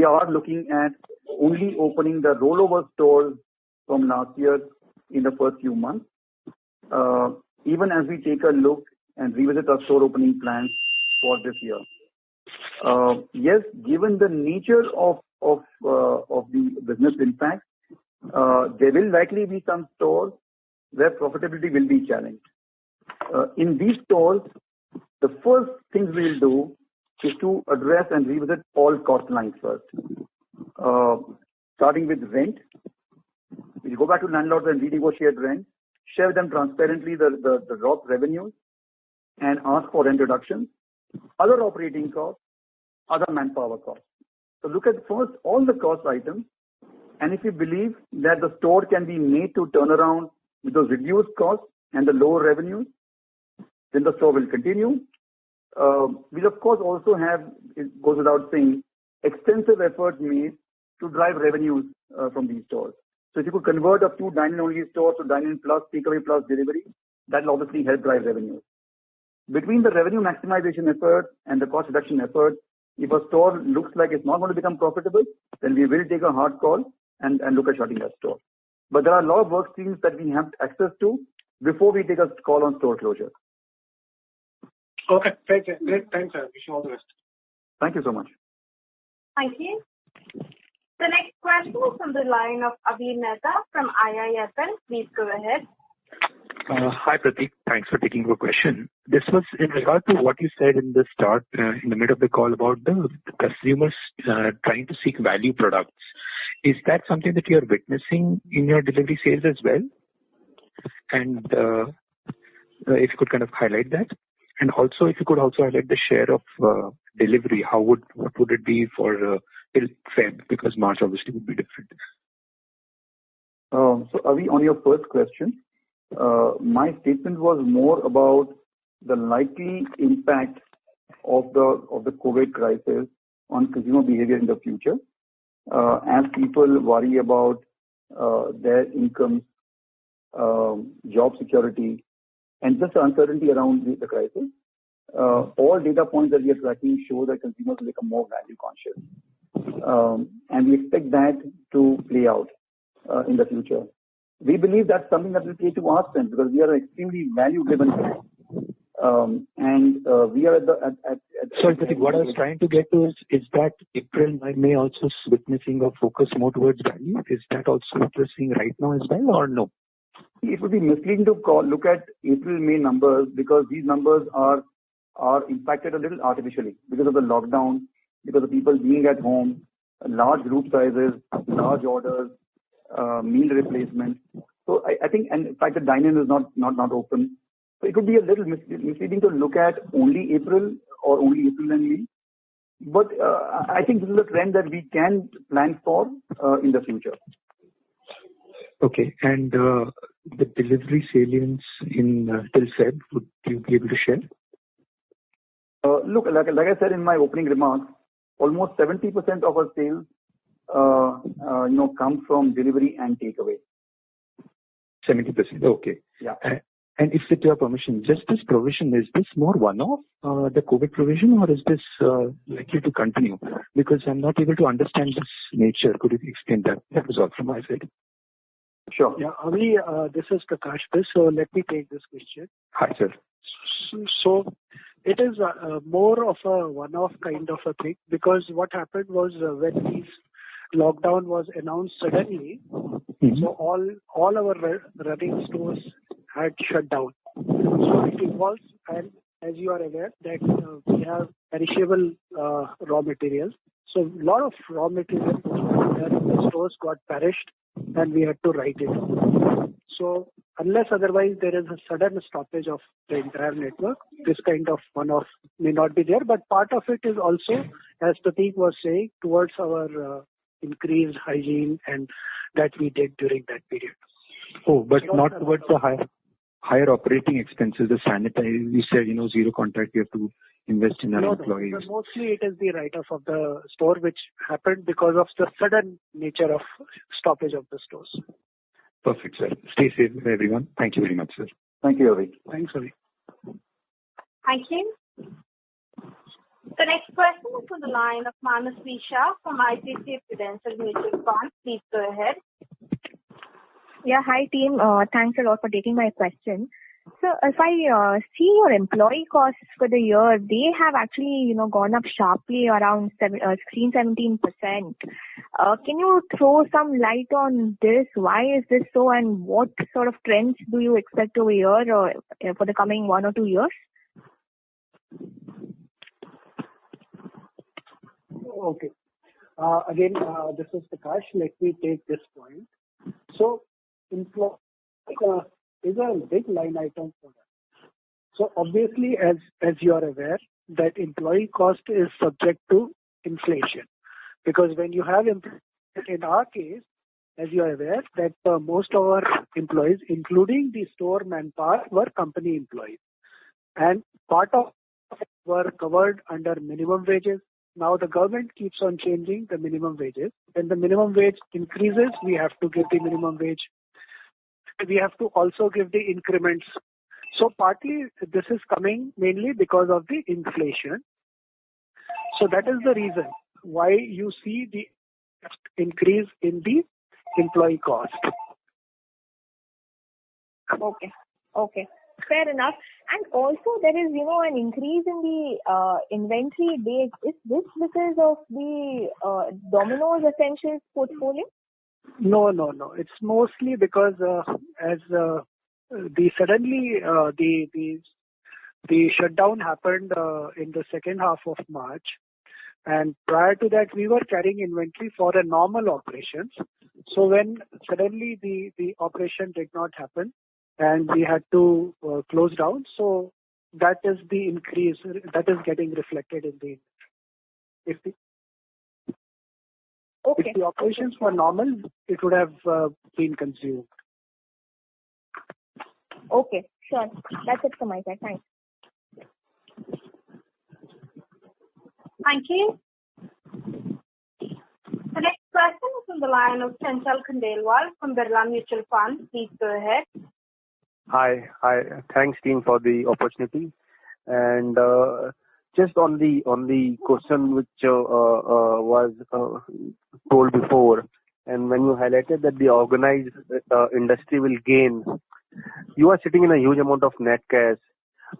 are looking at only opening the rollover stores from last year in the first few months. Even as we take a look and revisit our store opening plans for this year. Yes, given the nature of the business impact, there will likely be some stores where profitability will be challenged. In these stores, the first things we will do is to address and revisit all cost lines first. Starting with rent, we'll go back to landlords and renegotiate rent, share them transparently the raw revenues, and ask for rent reductions, other operating costs, other manpower costs. So look at first all the cost items, and if you believe that the store can be made to turn around with those reduced costs and the lower revenues, then the store will continue. We'll of course also have, it goes without saying, extensive efforts made to drive revenues from these stores. So if you could convert a few dine-in only stores to dine-in plus, takeaway plus delivery, that will obviously help drive revenues. Between the revenue maximization effort and the cost reduction effort, if a store looks like it's not going to become profitable, then we will take a hard call and look at shutting that store. But there are a lot of work streams that we have access to before we take a call on store closure. Okay, great. Thanks, sir. Wish you all the best. Thank you so much. Thank you. The next question is from the line of Avi Mehta from IIFL. Please go ahead. Hi, Prateek. Thanks for taking your question. This was in regard to what you said in the start, in the middle of the call about the consumers trying to seek value products. Is that something that you're witnessing in your delivery sales as well? And if you could kind of highlight that. And also, if you could also highlight the share of delivery, what would it be for till Feb? Because March obviously would be different. So, Avi, on your first question, my statement was more about the likely impact of the COVID crisis on consumer behavior in the future, as people worry about their incomes, job security, and just the uncertainty around the crisis. All data points that we are tracking show that consumers will become more value conscious, and we expect that to play out in the future. We believe that's something that will play to our strength because we are an extremely value-driven brand, and we are at Sorry, Prateek, what I was trying to get to is that April, May also witnessing a focus more towards value. Is that also what you're seeing right now as well, or no? It would be misleading to look at April, May numbers because these numbers are impacted a little artificially because of the lockdown, because of people being at home, large group sizes, large orders, meal replacements. So I think, and in fact, the dine-in is not open. So it would be a little misleading to look at only April or only April and May. But I think this is a trend that we can plan for in the future. Okay, and the delivery salience in till Feb, would you be able to share? Look, like I said in my opening remarks, almost 70% of our sales come from delivery and takeaway. 70%. Okay. Yeah. And if with your permission, just this provision, is this more one-off, the COVID provision, or is this likely to continue? Because I'm not able to understand this nature. Could you explain that? That was all from my side. Sure. Yeah, Avi, this is Prakash. So let me take this question. Hi, sir. So it is more of a one-off kind of a thing, because what happened was when this lockdown was announced suddenly, so all our running stores had shut down. So it involves, and as you are aware, that we have perishable raw materials. So a lot of raw materials which were there in the stores got perished, and we had to write it off. So unless otherwise there is a sudden stoppage of the entire network, this kind of one-off may not be there. But part of it is also, as Prateek was saying, towards our increased hygiene and that we did during that period. Oh, but not towards the higher operating expenses, the sanitizer. You said, zero contact, you have to invest in our employees. No, mostly it is the write-off of the store, which happened because of the sudden nature of stoppage of the stores. Perfect, sir. Stay safe, everyone. Thank you very much, sir. Thank you, Avi. Thanks, Avi. Thank you. The next question is from the line of Manas Shah from ICICI Prudential Mutual Fund. Please go ahead. Yeah, hi team. Thanks a lot for taking my question. So if I see your employee costs for the year, they have actually, gone up sharply around 16-17%. Can you throw some light on this? Why is this so, and what sort of trends do you expect over here or for the coming 1 or 2 years? Okay. Again, this is Prakash. Let me take this point. So, employee is a big line item for us. So, obviously, as you are aware, that employee cost is subject to inflation. Because when you have, in our case, as you are aware, that most of our employees, including the store manpower, were company employees. And part of it were covered under minimum wages. Now the government keeps on changing the minimum wages. When the minimum wage increases, we have to give the minimum wage. We have to also give the increments. So partly this is coming mainly because of the inflation. So that is the reason why you see the increase in the employee cost. Okay. Fair enough. And also there is, an increase in the inventory days. Is this because of the Domino's Essentials portfolio? No. It's mostly because as the shutdown happened in the second half of March. And prior to that, we were carrying inventory for a normal operations. So when suddenly the operation did not happen, and we had to close down. So that is the increase that is getting reflected in the. If the operations were normal, it would have been consumed. Okay, sure. That's it from my side. Thanks. Thank you. The next question is from the line of Chanchal Khandelwal from Birla Mutual Fund. Please go ahead. Hi. Thanks, team, for the opportunity. And just on the question which was told before, and when you highlighted that the organized industry will gain, you are sitting in a huge amount of net cash.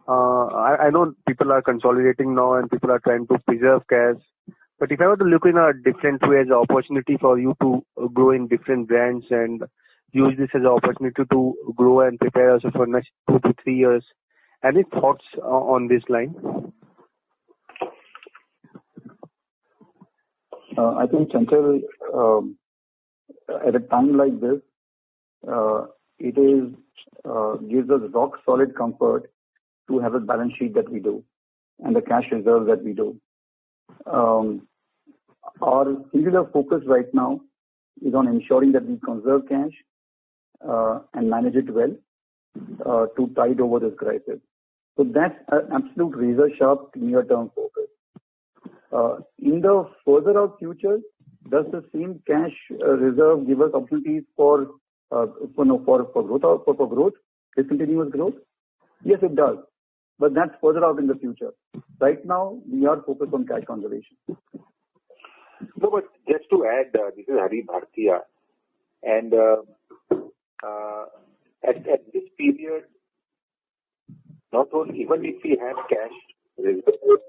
I know people are consolidating now and people are trying to preserve cash. But if I were to look in a different way as an opportunity for you to grow in different brands and use this as an opportunity to grow and prepare also for next 2 to 3 years. Any thoughts on this line? I think, Chanchal, at a time like this, it gives us rock solid comfort to have a balance sheet that we do and the cash reserves that we do. Our singular focus right now is on ensuring that we conserve cash and manage it well to tide over this crisis. So that's an absolute razor-sharp near-term focus. In the further out future, does the same cash reserve give us opportunities for growth, discontinuous growth? Yes, it does. But that's further out in the future. Right now, we are focused on cash conservation. No, but just to add, this is Hari Bhartia, and at this period, not only even if we have cash reserve,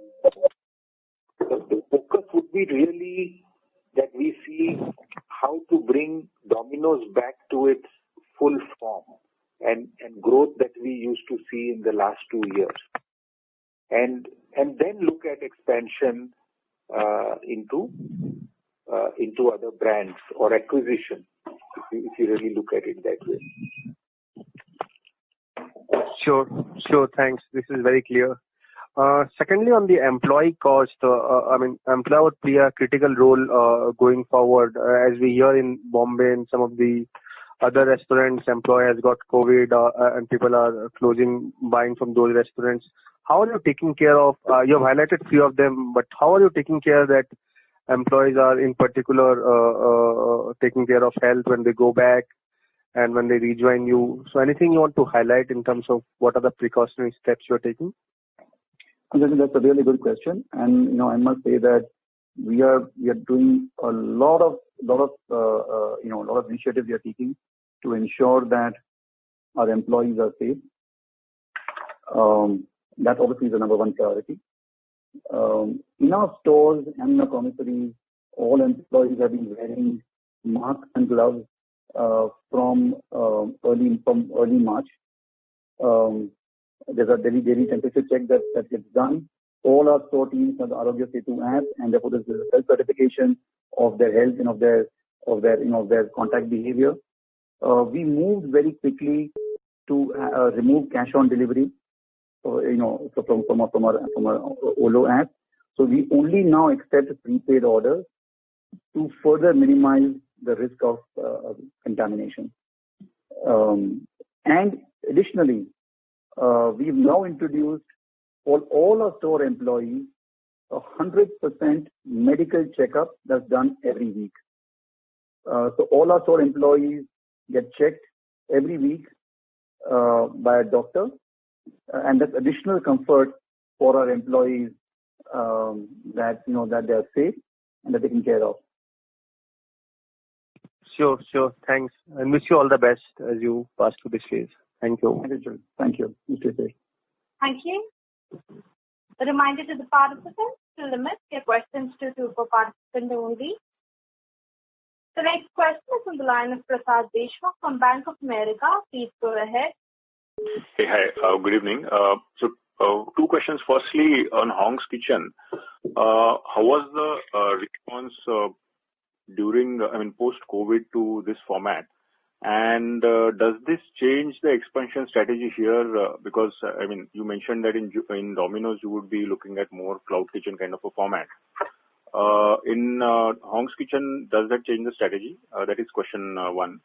the focus would be really that we see how to bring Domino's back to its full form and growth that we used to see in the last 2 years, and then look at expansion into other brands or acquisition, if you really look at it that way. Sure. Thanks. This is very clear. Secondly, on the employee cost, employee would play a critical role going forward. As we hear in Bombay and some of the other restaurants, employee has got COVID and people are buying from those restaurants. How are you taking care of, you have highlighted few of them, but how are you taking care that employees are in particular taking care of health when they go back and when they rejoin you? So anything you want to highlight in terms of what are the precautionary steps you are taking? That's a really good question, and I must say that we are doing a lot of initiatives we are taking to ensure that our employees are safe. That obviously is the number one priority. In our stores and in our commissaries, all employees have been wearing masks and gloves from early March. There's a daily temperature check that gets done. All our store teams have the Arogya Setu app, and therefore there's a self-certification of their health and of their contact behavior. We moved very quickly to remove cash on delivery, from our Olo app. So we only now accept prepaid orders to further minimize the risk of contamination. And additionally, we've now introduced for all our store employees 100% medical checkup that's done every week. So all our store employees get checked every week by a doctor, and that's additional comfort for our employees that they are safe and they're taken care of. Sure. Thanks, and wish you all the best as you pass through this phase. Thank you. Thank you. You stay safe. Thank you. A reminder to the participants to limit their questions to 2 per participant only. The next question is on the line of Prasad Deshmukh from Bank of America. Please go ahead. Hey, hi. Good evening. So 2 questions. Firstly, on Hong's Kitchen, how was the response post-COVID to this format? And does this change the expansion strategy here? Because you mentioned that in Domino's you would be looking at more cloud kitchen kind of a format. In Hong's Kitchen, does that change the strategy? That is question 1.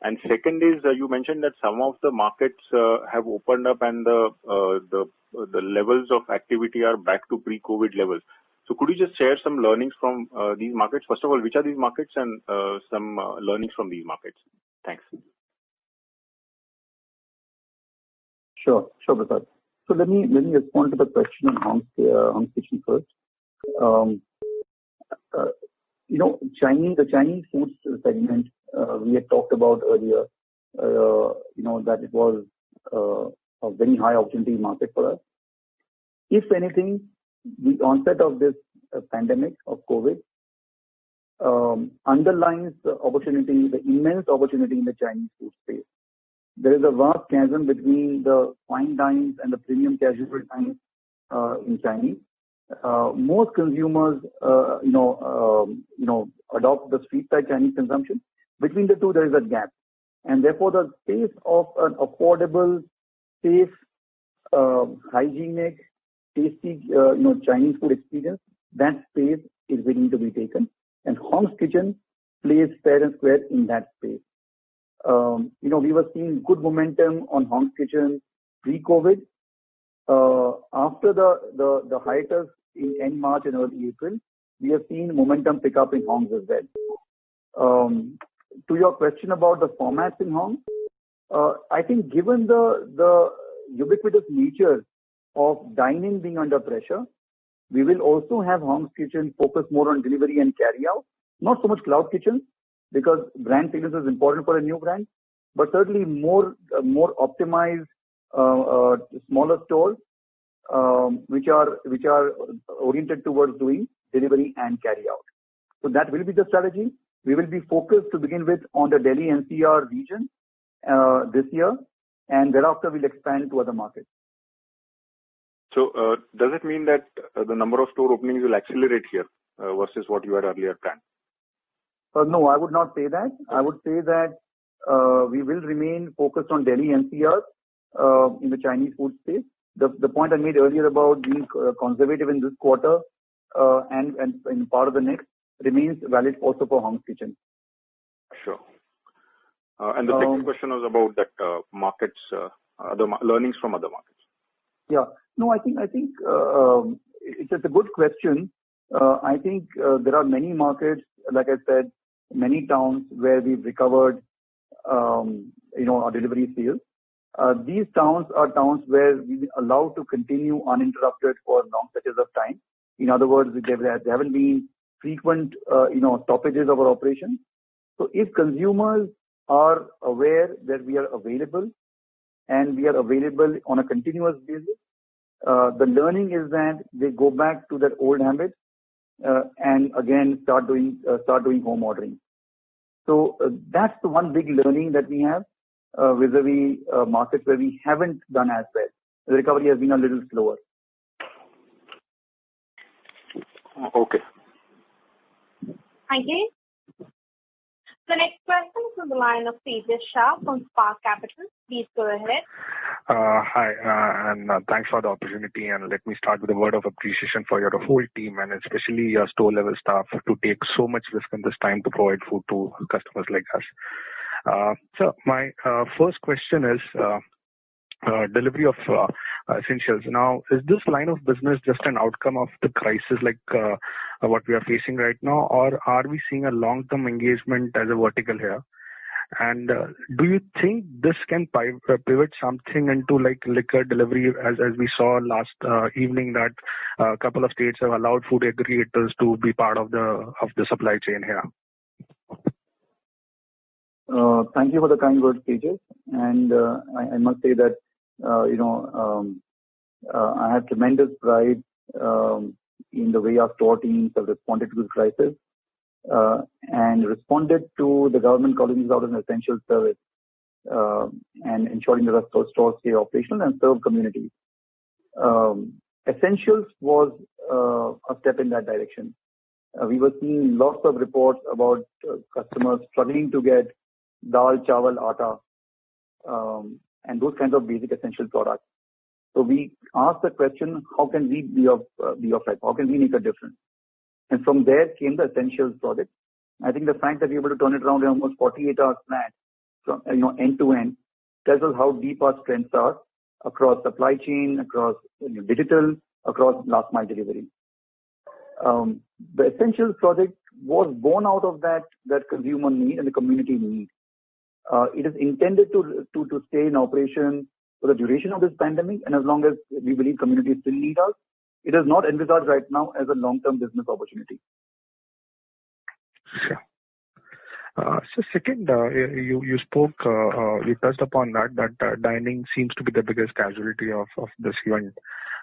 And second is you mentioned that some of the markets have opened up and the levels of activity are back to pre-COVID levels. So could you just share some learnings from these markets? First of all, which are these markets, and some learnings from these markets? Thanks. Sure, Prasad. So let me respond to the question on Hong's Kitchen first. The Chinese food segment we had talked about earlier. That it was a very high opportunity market for us. If anything, the onset of this pandemic of COVID underlines the opportunity, the immense opportunity in the Chinese food space. There is a vast chasm between the fine dines and the premium casual dines in Chinese. Most consumers, adopt the street side Chinese consumption. Between the two, there is a gap, and therefore the space of an affordable, safe, hygienic, tasty, Chinese food experience, that space is waiting to be taken, and Hong's Kitchen plays fair and square in that space. We were seeing good momentum on Hong's Kitchen pre-COVID. After the hiatus in end March and early April, we have seen momentum pick up in Hongs as well. To your question about the formats in Hongs, I think given the ubiquitous nature of dine-in being under pressure, we will also have Hongs Kitchen focus more on delivery and carry-out, not so much cloud kitchens, because brand salience is important for a new brand, but certainly more optimized smaller stores which are oriented towards doing delivery and carry-out. So that will be the strategy. We will be focused to begin with on the Delhi NCR region this year, and thereafter we'll expand to other markets. So, does it mean that the number of store openings will accelerate here versus what you had earlier planned? No, I would not say that. I would say that we will remain focused on Delhi NCR in the Chinese food space. The point I made earlier about being conservative in this quarter and in part of the next remains valid also for Hongs Kitchen. Sure. And the second question was about that markets, other learnings from other markets. Yeah. No, I think it's a good question. I think there are many markets, like I said, many towns where we've recovered, our delivery sales. These towns are towns where we are allowed to continue uninterrupted for long stretches of time. In other words, there haven't been frequent, stoppages of our operation. So if consumers are aware that we are available and we are available on a continuous basis, the learning is that they go back to their old habits and again start doing home ordering. So that's the one big learning that we have vis-a-vis markets where we haven't done as well. The recovery has been a little slower. Okay. Thank you. The next question is from the line of Tejas Shah from Spark Capital. Please go ahead. Hi, and thanks for the opportunity. And let me start with a word of appreciation for your whole team and especially your store level staff to take so much risk in this time to provide food to customers like us. So my first question is delivery of essentials. Now, is this line of business just an outcome of the crisis like what we are facing right now, or are we seeing a long-term engagement as a vertical here? And do you think this can pivot something into like liquor delivery as we saw last evening that a couple of states have allowed food aggregators to be part of the supply chain here? Thank you for the kind words, Tejas. And I must say that I have tremendous pride in the way our store teams have responded to this crisis and responded to the government calling this out as an essential service and ensuring that our stores stay operational and serve communities. Essentials was a step in that direction. We were seeing lots of reports about customers struggling to get dal, chawal, atta, and those kinds of basic essential products. So we asked the question, how can we be of help? How can we make a difference? And from there came the Essentials project. I think the fact that we were able to turn it around in almost 48 hours flat, from end to end, tells us how deep our strengths are across supply chain, across digital, across last mile delivery. The Essentials project was born out of that consumer need and the community need. It is intended to stay in operation for the duration of this pandemic, and as long as we believe communities still need us, it is not envisaged right now as a long-term business opportunity. Sure. So second, you spoke, you touched upon that dining seems to be the biggest casualty of this event.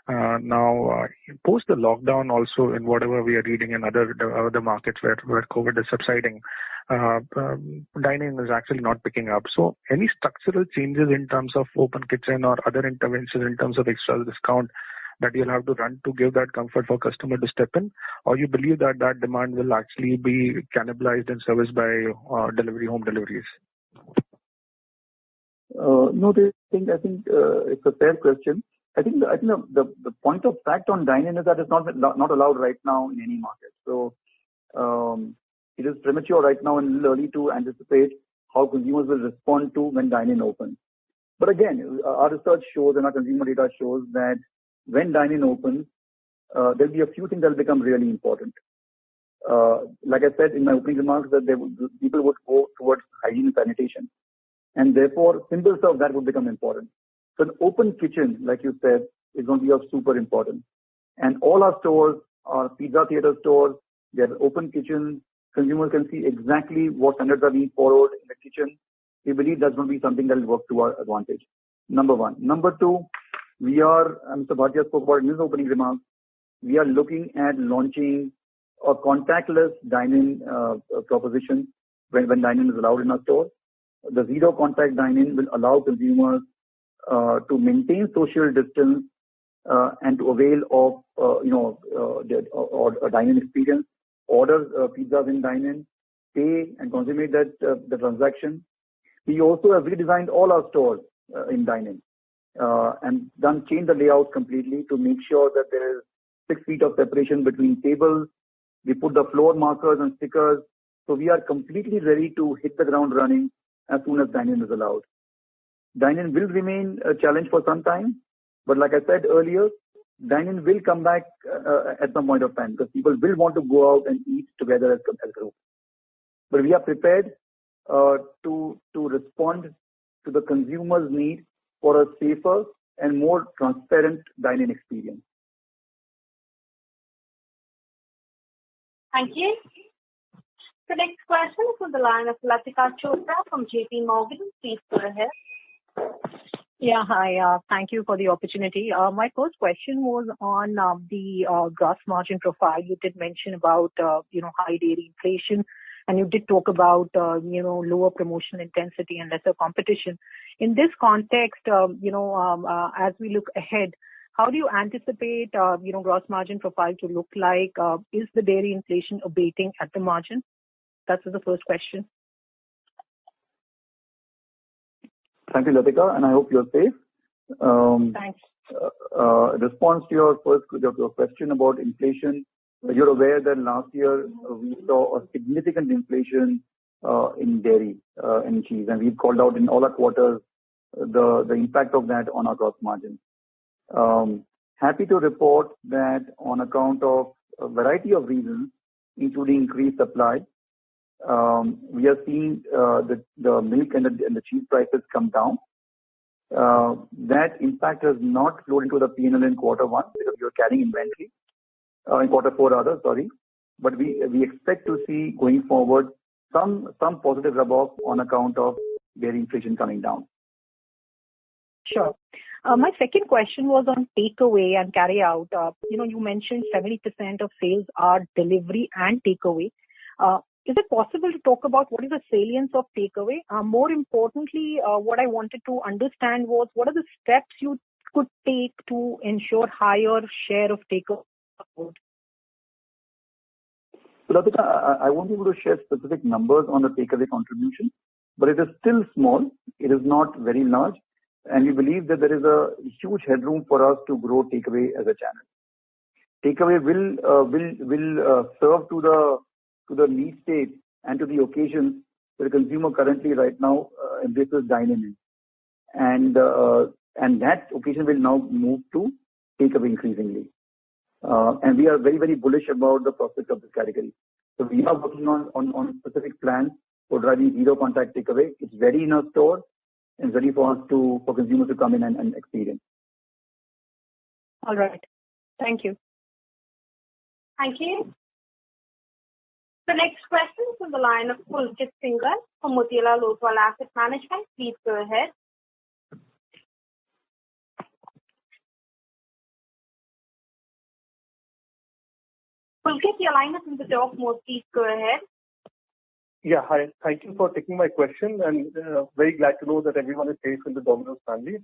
Now, post the lockdown also in whatever we are reading in other markets where COVID is subsiding, dining is actually not picking up. So any structural changes in terms of open kitchen or other interventions in terms of extra discount that you'll have to run to give that comfort for customer to step in, or you believe that demand will actually be cannibalized and serviced by home deliveries? No, I think it's a fair question. I think the point of fact on dine-in is that it's not allowed right now in any market. So it is premature right now and a little early to anticipate how consumers will respond to when dine-in opens. But again, our research shows and our consumer data shows that when dine-in opens, there'll be a few things that will become really important. like I said in my opening remarks, that people would go towards hygiene and sanitation, and therefore simple serve that would become important. So an open kitchen, like you said, is going to be of super importance. And all our stores are pizza theater stores. They have open kitchens. Consumers can see exactly what standards are being followed in the kitchen. We believe that's going to be something that will work to our advantage. Number one. Number two, we are, Mr. Bhatia spoke about in his opening remarks, we are looking at launching a contactless dine-in proposition when dine-in is allowed in our store. The zero contact dine-in will allow consumers to maintain social distance and to avail of a dine-in experience, order pizzas in dine-in, pay and consummate that the transaction. We also have redesigned all our stores in dine-in and changed the layout completely to make sure that there is 6 feet of separation between tables. We put the floor markers and stickers. So we are completely ready to hit the ground running as soon as dine-in is allowed. Dine-in will remain a challenge for some time, but like I said earlier, dine-in will come back at some point of time because people will want to go out and eat together as a group. But we are prepared to respond to the consumer's need for a safer and more transparent dine-in experience. Thank you. The next question is from the line of Latika Chopra from JP Morgan. Please go ahead. Yeah, hi. Thank you for the opportunity. My first question was on the gross margin profile. You did mention about, high dairy inflation, and you did talk about, lower promotional intensity and lesser competition. In this context, as we look ahead, how do you anticipate, gross margin profile to look like? Is the dairy inflation abating at the margin? That's the first question. Thank you, Latika, and I hope you're safe. Thanks. Response to your question about inflation, you're aware that last year we saw a significant inflation in dairy and cheese, and we've called out in all our quarters the impact of that on our gross margin. Happy to report that on account of a variety of reasons, including increased supply, we are seeing the milk and the cheese prices come down. That impact has not flowed into the P&L in quarter one because we were carrying inventory in quarter four rather, sorry. But we expect to see going forward some positive rub-off on account of dairy inflation coming down. Sure. My second question was on takeaway and carry out. You mentioned 70% of sales are delivery and takeaway. Is it possible to talk about what is the salience of takeaway? More importantly, what I wanted to understand was what are the steps you could take to ensure higher share of takeaway? So, Latika, I won't be able to share specific numbers on the takeaway contribution, but it is still small. It is not very large. And we believe that there is a huge headroom for us to grow takeaway as a channel. Takeaway will serve to the need state and to the occasions that the consumer currently right now embraces dine-in. And that occasion will now move to takeaway increasingly. And we are very, very bullish about the prospects of this category. So we are working on specific plans for driving zero contact takeaway. It's ready in our store and ready for consumers to come in and experience. All right. Thank you. Thank you. The next question is from the line of Pulkit Singhal from Motilal Oswal Asset Management. Please go ahead. Pulkit, your line is in the talk mode. Please go ahead. Yeah, hi. Thank you for taking my question, and very glad to know that everyone is safe in the Domino's family.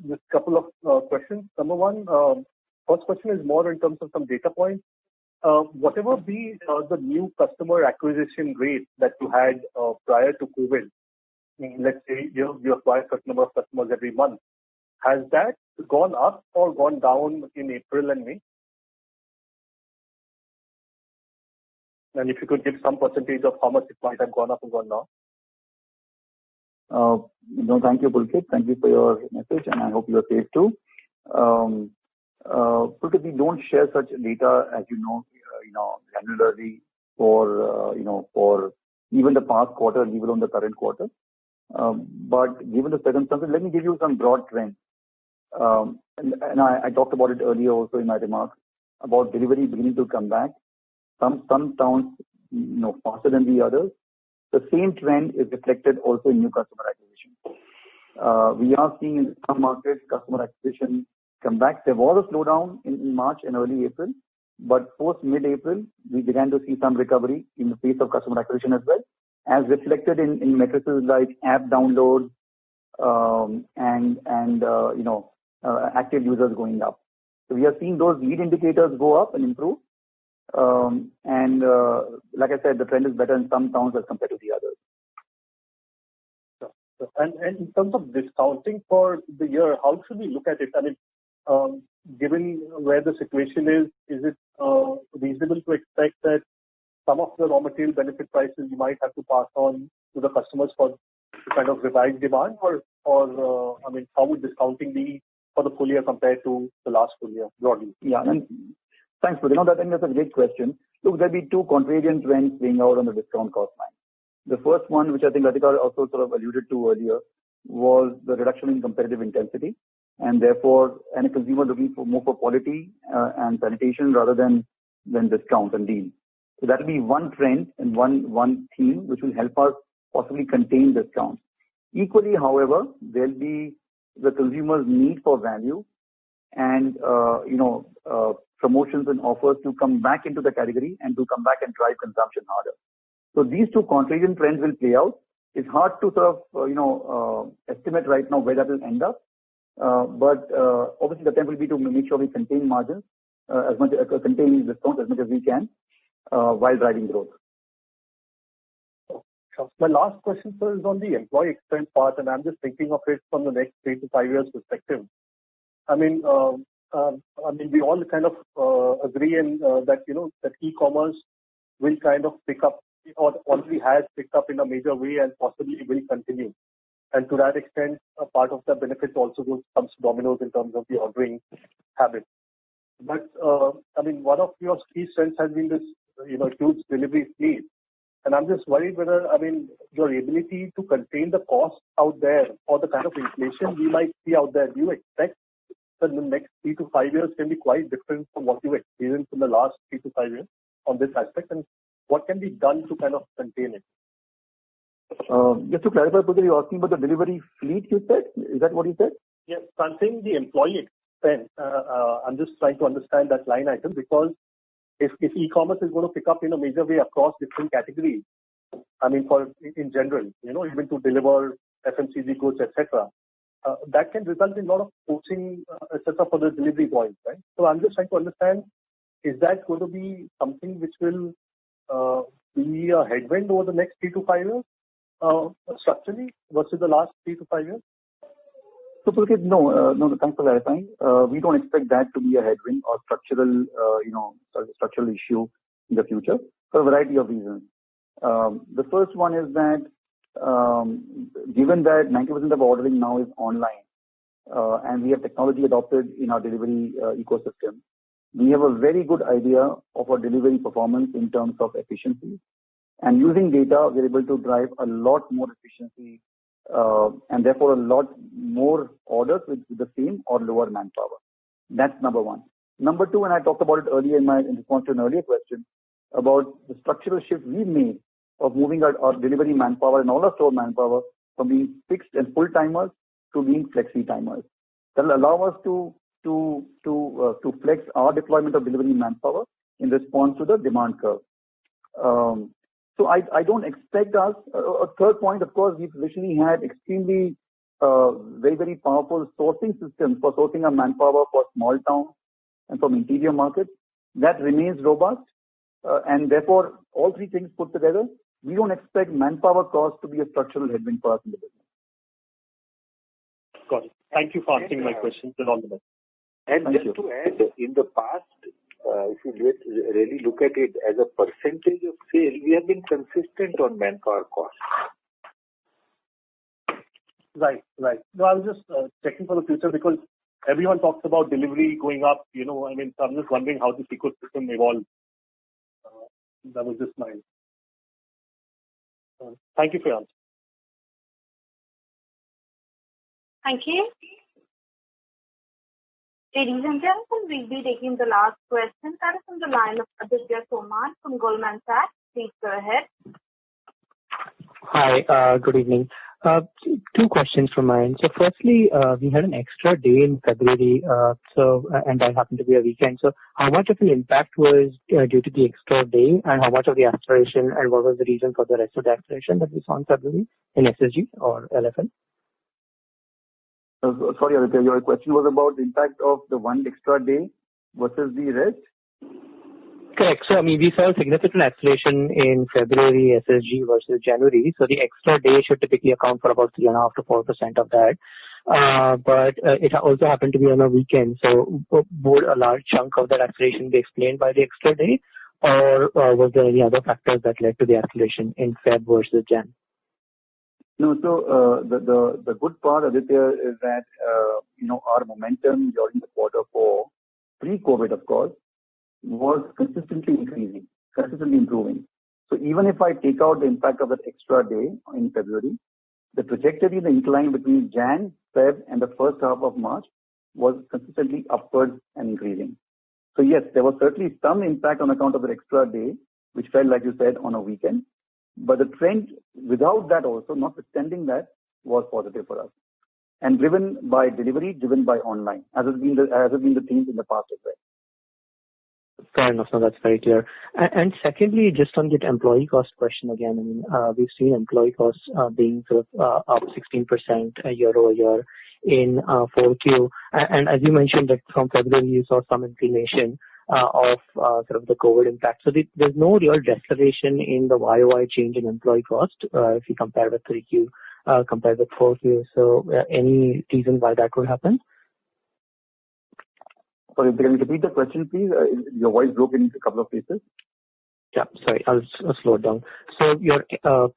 Just a couple of questions. Number one, first question is more in terms of some data points. Whatever be the new customer acquisition rate that you had prior to COVID, let's say you acquire a certain number of customers every month, has that gone up or gone down in April and May? And if you could give some percentage of how much it might have gone up or gone down. No, thank you, Pulkit. Thank you for your message, and I hope you are safe too. Pulkit, we don't share such data, as you know, granularly for even the past quarter, leave alone the current quarter. But given the circumstances, let me give you some broad trends. And I talked about it earlier also in my remarks about delivery beginning to come back. Some towns, faster than the others. The same trend is reflected also in new customer acquisition. We are seeing in some markets customer acquisition come back. There was a slowdown in March and early April, but post mid-April, we began to see some recovery in the pace of customer acquisition as well, as reflected in metrics like app downloads and active users going up. So we are seeing those lead indicators go up and improve. Like I said, the trend is better in some towns as compared to the others. And in terms of discounting for the year, how should we look at it? I mean, given where the situation is it reasonable to expect that some of the raw material benefit prices you might have to pass on to the customers to kind of revive demand, or I mean, how would discounting be for the full year compared to the last full year broadly? Yeah, and thanks, Pradip. I think that's a great question. Look, there'll be two contrarian trends playing out on the discount cost line. The first one, which I think Radhika also sort of alluded to earlier, was the reduction in competitive intensity, and therefore, a consumer looking for more for quality and sanitation rather than discount and deal. So that will be one trend and one theme which will help us possibly contain discounts. Equally, however, there'll be the consumer's need for value and promotions and offers to come back into the category and to come back and drive consumption harder. So these two contrarian trends will play out. It's hard to sort of estimate right now where that will end up. But obviously the attempt will be to make sure we contain margins contain discounts as much as we can while driving growth. Sure. My last question, sir, is on the employee expense part, and I'm just thinking of it from the next 3 to 5 years perspective. I mean, we all kind of agree that that e-commerce will kind of pick up, or already has picked up in a major way, and possibly will continue. And to that extent, a part of the benefits also comes to Domino's in terms of the ordering habit. But I mean, one of your key strengths has been this huge delivery fleet. And I'm just worried whether, I mean, your ability to contain the cost out there or the kind of inflation we might see out there, do you expect that the next 3 to 5 years can be quite different from what you experienced in the last 3 to 5 years on this aspect? And what can be done to kind of contain it? Just to clarify, Pradip, you're asking about the delivery fleet, you said? Is that what you said? Yes, so I'm saying the employee expense. I'm just trying to understand that line item, because if e-commerce is going to pick up in a major way across different categories, I mean, in general, even to deliver FMCG goods, etc., that can result in a lot of coaching, etc., for the delivery boys, right? So I'm just trying to understand, is that going to be something which will be a headwind over the next 3 to 5 years, structurally, versus the last 3 to 5 years? So, Pulkit, no, thanks for clarifying. We don't expect that to be a headwind or structural issue in the future for a variety of reasons. The first one is that given that 90% of ordering now is online, and we have technology adopted in our delivery ecosystem, we have a very good idea of our delivery performance in terms of efficiency. And using data, we're able to drive a lot more efficiency and therefore a lot more orders with the same or lower manpower. That's number one. Number two, and I talked about it earlier in response to an earlier question, about the structural shift we've made of moving our delivery manpower and all our store manpower from being fixed and full-timers to being flexi-timers. That will allow us to flex our deployment of delivery manpower in response to the demand curve. So I don't expect us. A third point, of course, we've traditionally had extremely very, very powerful sourcing systems for sourcing our manpower for small towns and from interior markets. That remains robust, and therefore all three things put together, we don't expect manpower costs to be a structural headwind for us in the business. Got it. Thank you for answering my questions and all the best. And just to add, in the past, if you really look at it as a percentage of sale, we have been consistent on manpower costs. Right. No, I was just checking for the future, because everyone talks about delivery going up, so I'm just wondering how this ecosystem evolves That was just mine. Thank you for your answer. Thank you. Ladies and gentlemen, we'll be taking the last question. That is on the line of Aditya Soman from Goldman Sachs. Please go ahead. Hi, good evening. Two questions from mine. So firstly, we had an extra day in February, and that happened to be a weekend. So how much of an impact was due to the extra day, and how much of the acceleration, and what was the reason for the rest of the acceleration that we saw in February in SSG or LFL? Sorry, Aditya, your question was about the impact of the one extra day versus the rest? Correct. So, I mean, we saw a significant acceleration in February SSG versus January. So the extra day should typically account for about 3.5 to 4% of that. But it also happened to be on a weekend. So would a large chunk of that acceleration be explained by the extra day, or was there any other factors that led to the acceleration in Feb versus Jan? No, so the good part, Aditya, is that our momentum during the quarter four, pre-COVID, of course, was consistently increasing, consistently improving. So even if I take out the impact of that extra day in February, the trajectory, the incline between Jan, Feb, and the first half of March was consistently upwards and increasing. So yes, there was certainly some impact on account of the extra day, which fell, like you said, on a weekend. But the trend without that also, notwithstanding that, was positive for us. And driven by delivery, driven by online, as has been the themes in the past as well. Fair enough. No, that's very clear. And secondly, just on the employee cost question again, I mean, we've seen employee costs being sort of up 16% year over year in 4Q. And as you mentioned that from February, you saw some inclination of sort of the COVID impact. So there's no real deceleration in the YOY change in employee cost if you compare with 3Q compared with 4Q. So any reason why that would happen? Sorry, can you repeat the question, please? Your voice broke in a couple of places. Yeah, sorry, I'll slow it down. So your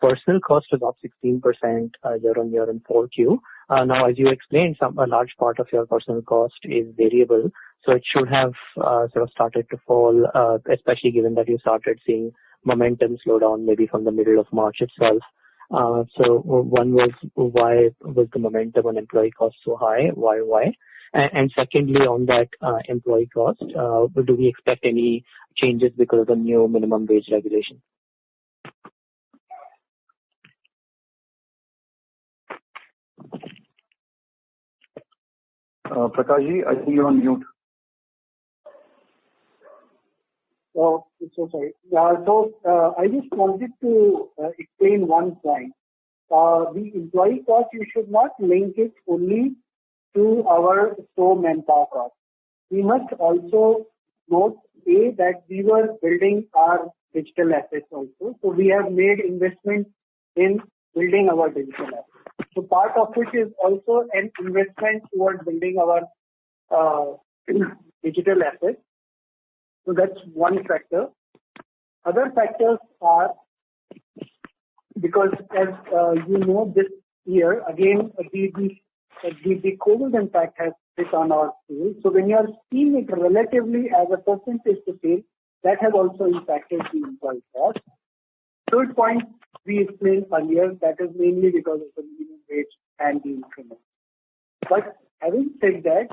personal cost is up 16% year on year in 4Q. Now, as you explained, a large part of your personal cost is variable. So it should have sort of started to fall, especially given that you started seeing momentum slow down maybe from the middle of March itself. So one was, why was the momentum on employee cost so high? Why? And secondly, on that employee cost, do we expect any changes because of the new minimum wage regulation? Prakashji, I think you're on mute. So sorry. I just wanted to explain one point. The employee cost, you should not link it only to our store manpower cost. We must also note, that we were building our digital assets also. So we have made investment in building our digital assets. So part of it is also an investment towards building our digital assets. So that's one factor. Other factors are, because as this year, again, the COVID impact has hit on our sales. So when you are seeing it relatively as a percentage to sales, that has also impacted the employee cost. Third point, we explained earlier, that is mainly because of the minimum wage and the increment. But having said that,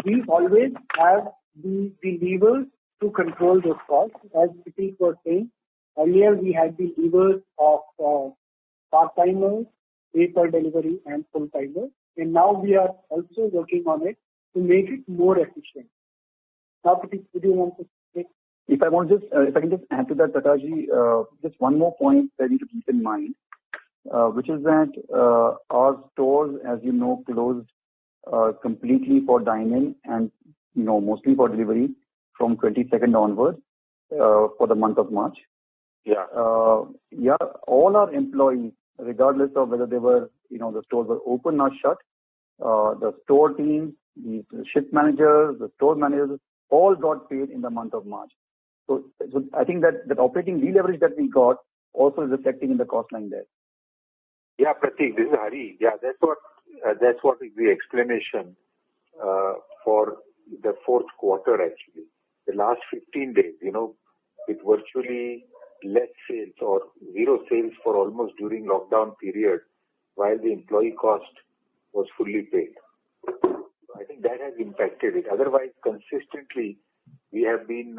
we always have the levers to control those costs. As Prateek was saying, earlier we had the levers of part-timers, pay per delivery, and full-timers. And now we are also working on it to make it more efficient. Now, Prateek, would you want to say? If I can just add to that, Prakashji, just one more point that you need to keep in mind, which is that our stores, as you know, closed completely for dine-in and mostly for delivery from 22nd onwards for the month of March. Yeah. All our employees, regardless of whether they were, the stores were open or shut, the store teams, the shift managers, the store managers, all got paid in the month of March. So I think that operating deleverage that we got also is reflecting in the cost line there. Yeah, Prateek, this is Hari. Yeah, that's what is the explanation for the fourth quarter actually. The last 15 days, with virtually less sales or zero sales for almost during lockdown period, while the employee cost was fully paid. I think that has impacted it. Otherwise, consistently, we have been,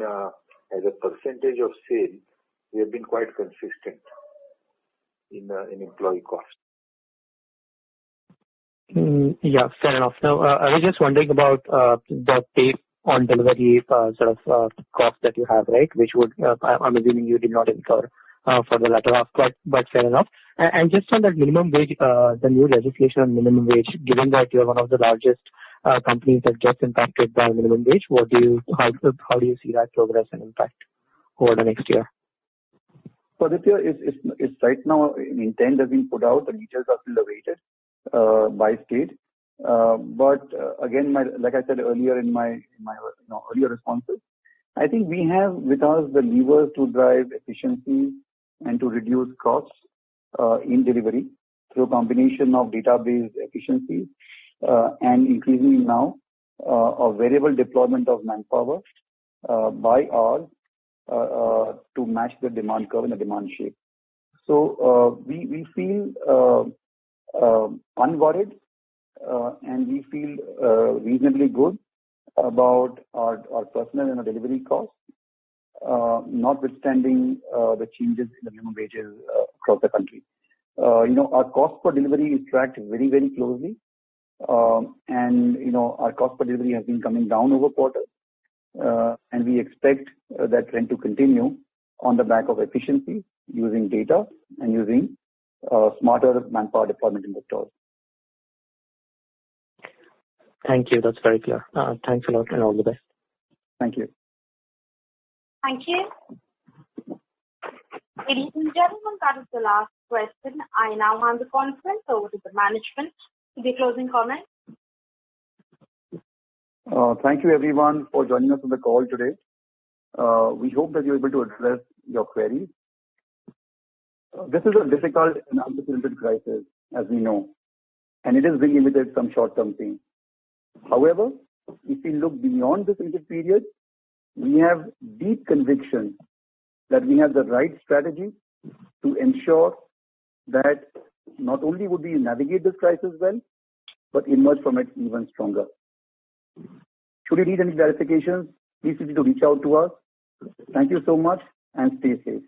as a percentage of sale, we have been quite consistent in employee cost. Yeah, fair enough. Now, I was just wondering about the pay on delivery cost that you have, right? Which would, I'm assuming you did not incur for the latter half, but fair enough. And just on that minimum wage, the new legislation on minimum wage, given that you're one of the largest companies that gets impacted by minimum wage, how do you see that progress and impact over the next year? For this year, it's right now, intent has been put out. The details are still awaited by state. But again, like I said earlier in my earlier responses, I think we have with us the levers to drive efficiency and to reduce costs in delivery through a combination of database efficiencies and increasingly now a variable deployment of manpower by ours to match the demand curve and the demand shape. So we feel unworried and we feel reasonably good about our personnel and our delivery costs, notwithstanding the changes in the minimum wages across the country. Our cost per delivery is tracked very, very closely. And our cost per delivery has been coming down over quarters. And we expect that trend to continue on the back of efficiency, using data and using smarter manpower deployment in the stores. Thank you. That's very clear. Thanks a lot and all the best. Thank you. Thank you. Ladies and gentlemen, that is the last question. I now hand the conference over to the management to the closing comments. Thank you everyone for joining us on the call today. We hope that you're able to address your queries. This is a difficult and unprecedented crisis, as we know, and it is bringing with it some short-term pain. However, if we look beyond this immediate period, we have deep conviction that we have the right strategy to ensure that not only would we navigate this crisis well, but emerge from it even stronger. Should you need any clarifications, please feel free to reach out to us. Thank you so much and stay safe.